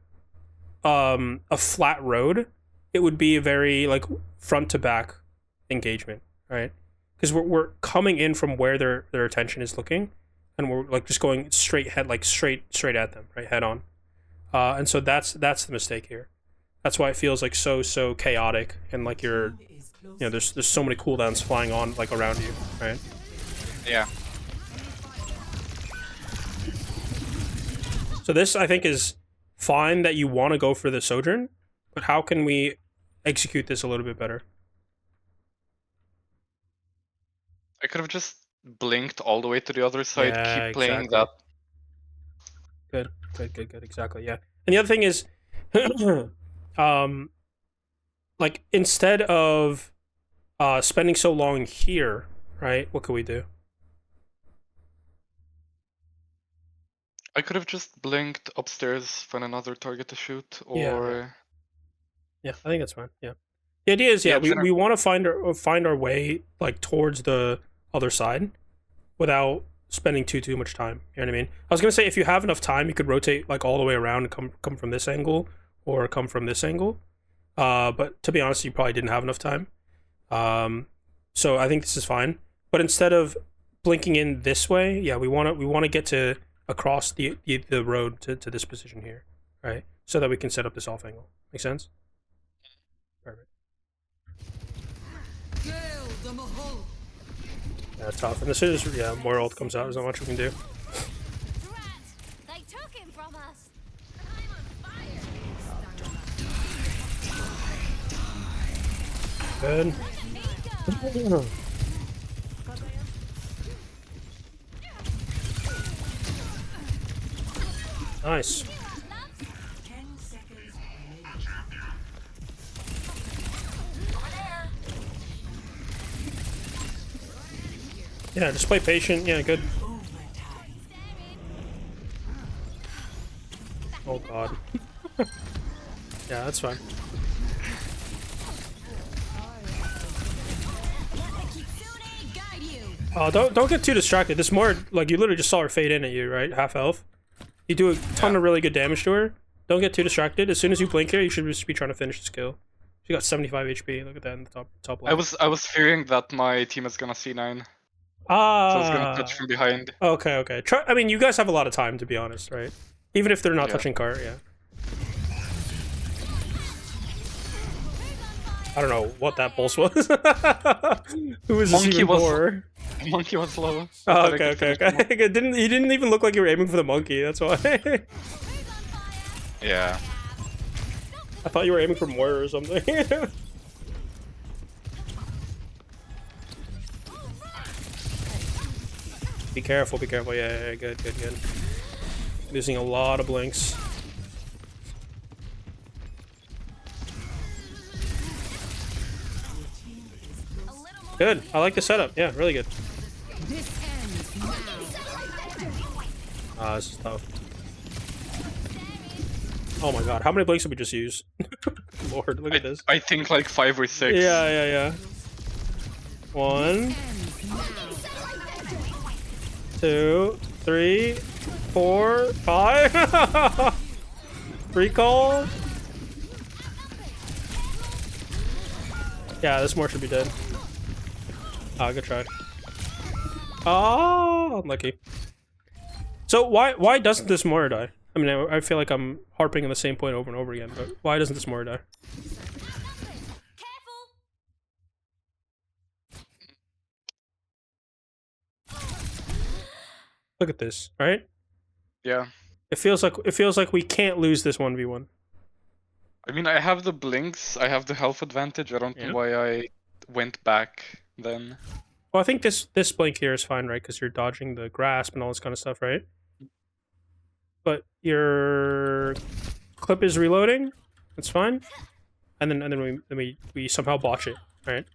a flat road, it would be a very like front to back engagement, right? Because we're coming in from where their attention is looking, and we're like just going straight straight at them, right, head on. And so that's the mistake here. That's why it feels like so chaotic, and like there's so many cooldowns flying on like around you, right? Yeah. So this, I think, is fine that you want to go for the Sojourn, but how can we execute this a little bit better? could have just blinked all the way to the other side, Yeah, keep playing exactly. that. Good. Exactly. Yeah. And the other thing is, like instead of spending so long here, right? What could we do? I could have just blinked upstairs, find another target to shoot, or Yeah, I think that's fine. Yeah. The idea is, we want to find our way like towards the other side without spending too much time. You know what I mean? I was gonna say if you have enough time, you could rotate like all the way around and come from this angle or come from this angle. But to be honest, you probably didn't have enough time. So I think this is fine. But instead of blinking in this way, yeah, we want to get to across the road to this position here, right? So that we can set up this off angle. Make sense? Perfect. Yeah, tough. And as soon as more ult comes out, there's not much we can do. They took him from us. Good. Nice. Yeah, just play patient. Yeah, good. Oh god. Yeah, that's fine. Oh, don't get too distracted. This more like you literally just saw her fade in at you, right? Half health. You do a ton of really good damage to her. Don't get too distracted. As soon as you blink her, you should just be trying to finish the kill. She got 75 HP. Look at that in the top left. I was fearing that my team is gonna C9. So I was gonna touch from behind. Okay. I mean, you guys have a lot of time, to be honest, right? Even if they're not touching cart, yeah. I don't know what that pulse was. Who was this even for? Monkey was low. Oh, okay. He didn't even look like you were aiming for the monkey. That's why. Yeah. I thought you were aiming for Moira or something. Be careful. Yeah, good. Losing a lot of blinks. Good. I like the setup. Yeah, really good. This is tough. Oh my god, how many blinks did we just use? Lord, look at this. I think like 5 or 6. Yeah. 1, 2, 3, 4, 5. Recall. Yeah, this more should be dead. Ah, good try. Oh, unlucky. So why doesn't this Moira die? I mean, I feel like I'm harping on the same point over and over again, but why doesn't this Moira die? Look at this, right? Yeah. It feels like we can't lose this 1v1. I mean, I have the blinks, I have the health advantage. I don't know why I went back then. Well, I think this blink here is fine, right? Because you're dodging the grasp and all this kind of stuff, right? But your clip is reloading. That's fine. And then we somehow botch it, right?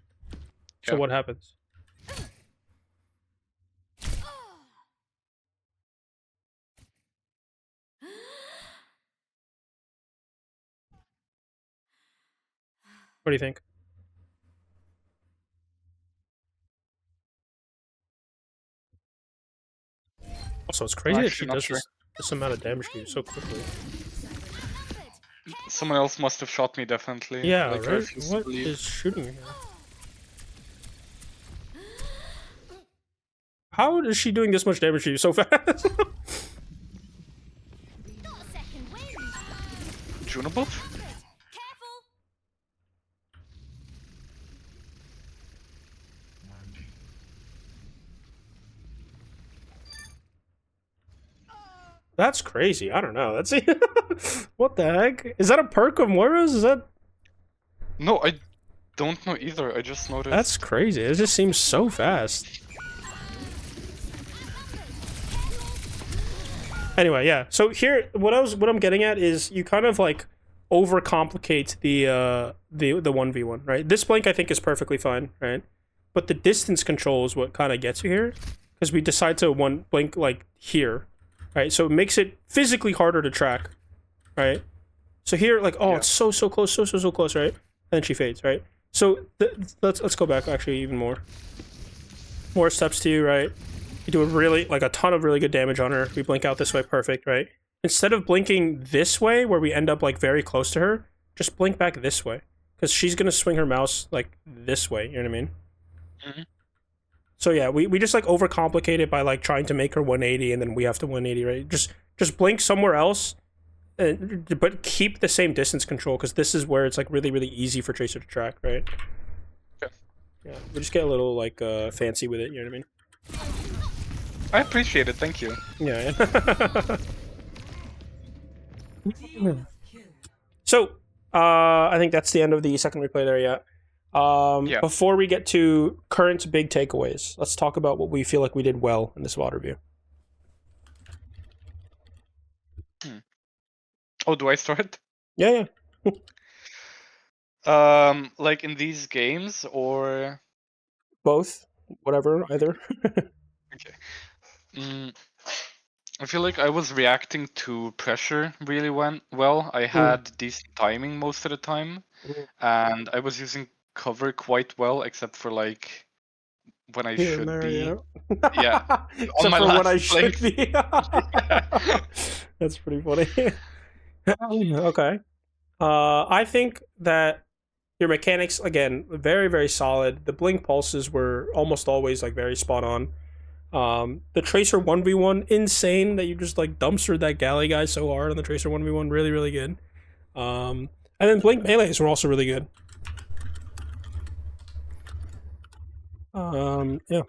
So what happens? What do you think? Also, it's crazy that she does this amount of damage to you so quickly. Someone else must have shot me, definitely. Yeah, like, right? What is shooting me? How is she doing this much damage to you so fast? Juno buff? That's crazy. I don't know. That's what the heck? Is that a perk of Moira's? Is that? No, I don't know either. I just noticed. That's crazy. It just seems so fast. Anyway, yeah. So here, what I'm getting at is you kind of like overcomplicate the 1v1, right? This blink I think is perfectly fine, right? But the distance control is what kind of gets you here, because we decide to one blink like here, right? So it makes it physically harder to track, right? So here, like, oh, it's so close, so close, right? And then she fades, right? So let's go back actually even more steps to you, right? You do a ton of really good damage on her. We blink out this way, perfect, right? Instead of blinking this way, where we end up like very close to her, just blink back this way, because she's gonna swing her mouse like this way. You know what I mean? Mm-hmm. So yeah, we just like overcomplicate it by like trying to make her 180, and then we have to 180, right? Just blink somewhere else, but keep the same distance control, because this is where it's like really easy for Tracer to track, right? Yeah, we just get a little like fancy with it. You know what I mean? I appreciate it. Thank you. Yeah. So, I think that's the end of the second replay there. Yeah. Before we get to current big takeaways, let's talk about what we feel like we did well in this VOD review. Oh, do I start? Yeah. Like in these games or both, whatever, either. Okay. I feel like I was reacting to pressure really well. I had decent timing most of the time, and I was using cover quite well, except for like when I should be. Yeah. Except for when I should be. That's pretty funny. Okay. I think that your mechanics, again, very solid. The blink pulses were almost always like very spot on. The Tracer 1v1, insane that you just like dumpstered that galley guy so hard on the Tracer 1v1, really good. And then blink melees were also really good. Yeah.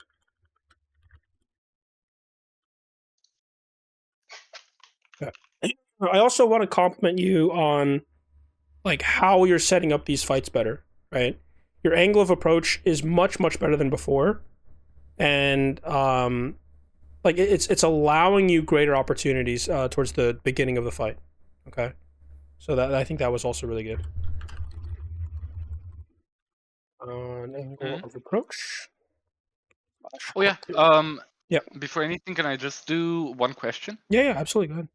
I also want to compliment you on like how you're setting up these fights better, right? Your angle of approach is much better than before, and like it's allowing you greater opportunities towards the beginning of the fight. Okay, so that I think that was also really good. Angle of approach. Oh yeah. Yeah. Before anything, can I just do one question? Yeah, absolutely. Go ahead.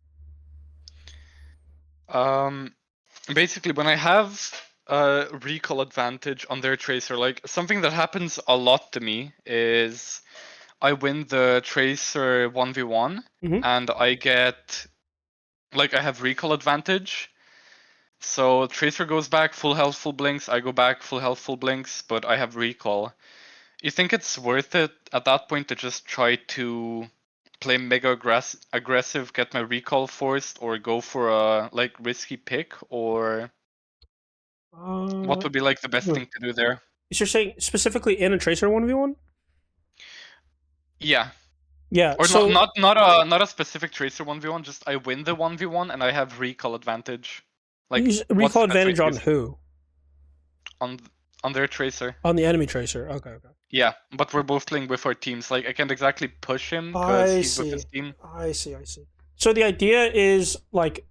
Basically, when I have a recall advantage on their Tracer, like something that happens a lot to me is I win the Tracer 1v1 and I get, like, I have recall advantage. So Tracer goes back, full health, full blinks. I go back, full health, full blinks, but I have recall. You think it's worth it at that point to just try to play mega aggressive, get my recall forced, or go for a like risky pick, or what would be like the best thing to do there? You're saying specifically in a Tracer 1v1? Yeah. Yeah. Or so not a specific Tracer 1v1. Just I win the 1v1 and I have recall advantage. Like recall advantage on who? On their Tracer. On the enemy Tracer. Okay. Yeah, but we're both playing with our teams. Like, I can't exactly push him because he's with his team. I see. So the idea is, like,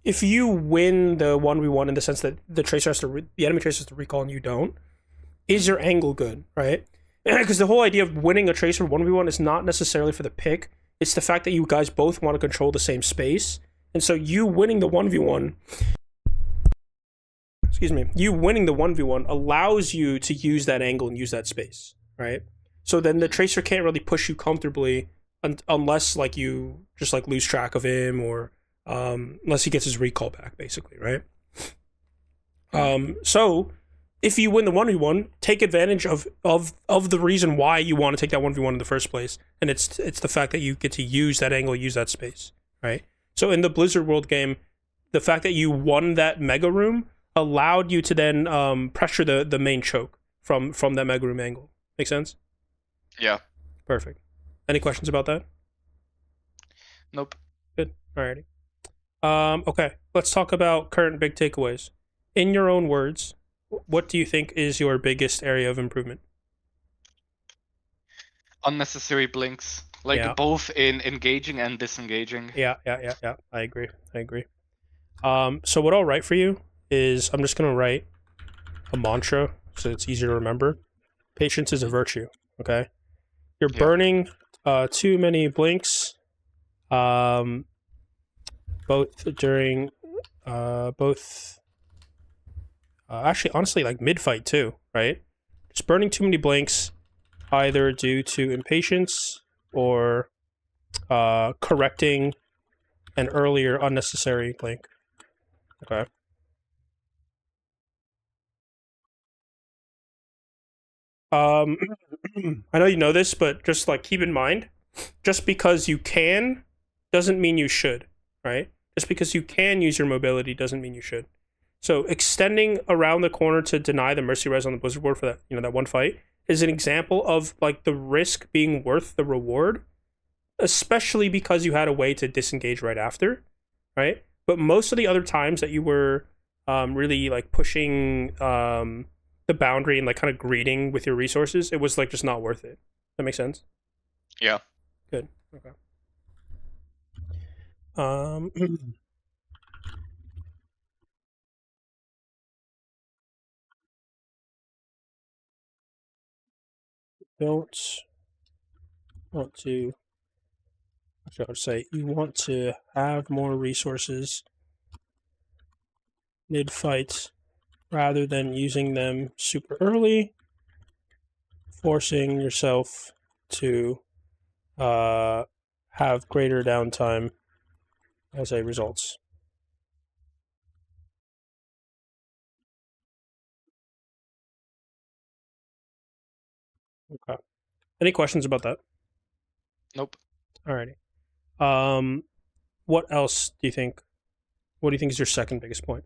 if you win the 1v1 in the sense that the Tracer has to the enemy Tracer has to recall and you don't, is your angle good, right? Because the whole idea of winning a Tracer 1v1 is not necessarily for the pick. It's the fact that you guys both want to control the same space. And so you winning the 1v1... you winning the 1v1 allows you to use that angle and use that space, right? So then the Tracer can't really push you comfortably unless like you just like lose track of him, or unless he gets his recall back, basically, right? So if you win the 1v1, take advantage of the reason why you want to take that 1v1 in the first place, and it's the fact that you get to use that angle, use that space, right? So in the Blizzard World game, the fact that you won that mega room allowed you to then pressure the main choke from that mega room angle. Make sense? Yeah. Perfect. Any questions about that? Nope. Good. Alrighty. Okay. Let's talk about current big takeaways. In your own words, what do you think is your biggest area of improvement? Unnecessary blinks. Like Yeah. both in engaging and disengaging. Yeah. I agree. So what I'll write for you is I'm just gonna write a mantra so it's easier to remember. Patience is a virtue. Okay. You're Yeah. burning too many blinks. Both during actually honestly like mid fight too, right? Just burning too many blinks either due to impatience or correcting an earlier unnecessary blink. Okay. Um I know you know this, but just like keep in mind, just because you can doesn't mean you should, right? Just because you can use your mobility doesn't mean you should. So extending around the corner to deny the mercy res on the blizzard board for that, that one fight is an example of like the risk being worth the reward, especially because you had a way to disengage right after, right? But most of the other times that you were really like pushing the boundary and like kind of greeting with your resources, it was like just not worth it. That makes sense? Yeah. Good. Okay. Don't want to. I would say you want to have more resources mid fight rather than using them super early, forcing yourself to have greater downtime as a result. Okay. Any questions about that? Nope. Alrighty. What else do you think? What do you think is your second biggest point?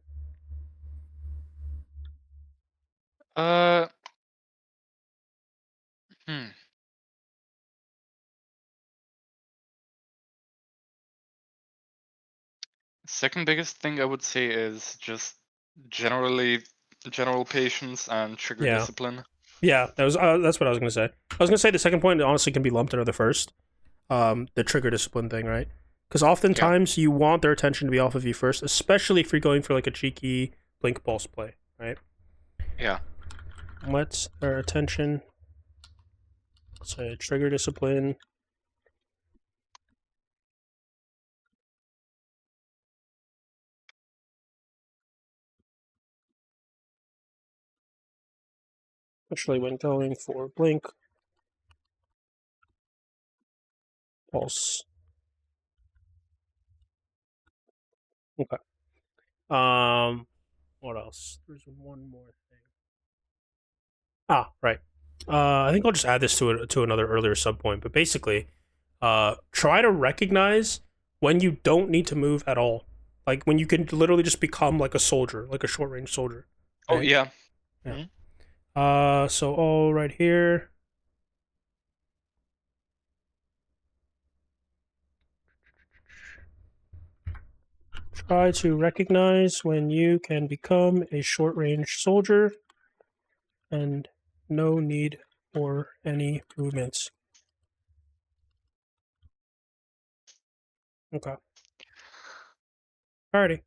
Uh. Hmm. Second biggest thing I would say is just general patience and trigger Yeah. discipline. Yeah, that's what I was gonna say. I was gonna say the second point honestly can be lumped under the first, the trigger discipline thing, right? Because oftentimes you want their attention to be off of you first, especially if you're going for like a cheeky blink pulse play, right? Yeah. Let their attention, say trigger discipline. Especially when going for blink pulse. Okay. What else? There's one more thing. Ah, right. I think I'll just add this to another earlier subpoint, but basically, try to recognize when you don't need to move at all. Like when you can literally just become like a soldier, like a short range soldier. Right? Right? Oh yeah. Yeah. So all right here. Try to recognize when you can become a short range soldier and no need for any movements. Okay. Alrighty.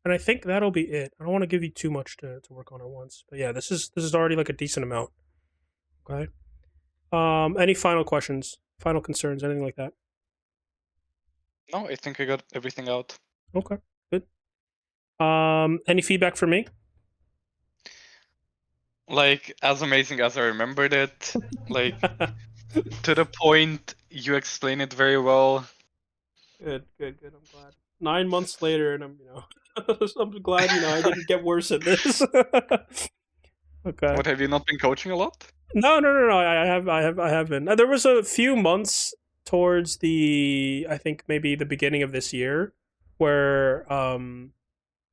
And I think that'll be it. I don't want to give you too much to work on at once. But yeah, this is already like a decent amount. Okay. Any final questions? Final concerns? Anything like that? No, I think I got everything out. Okay. Good. Any feedback for me? Like as amazing as I remembered it, like to the point, you explain it very well. Good. I'm glad. 9 months later, and I'm I'm glad I didn't get worse at this. Okay. What, have you not been coaching a lot? No. I have been. There was a few months towards I think maybe the beginning of this year, where I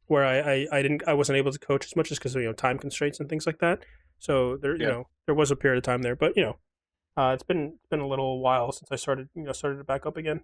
wasn't able to coach as much just because of time constraints and things like that. So there there was a period of time there, but it's been a little while since I started it back up again.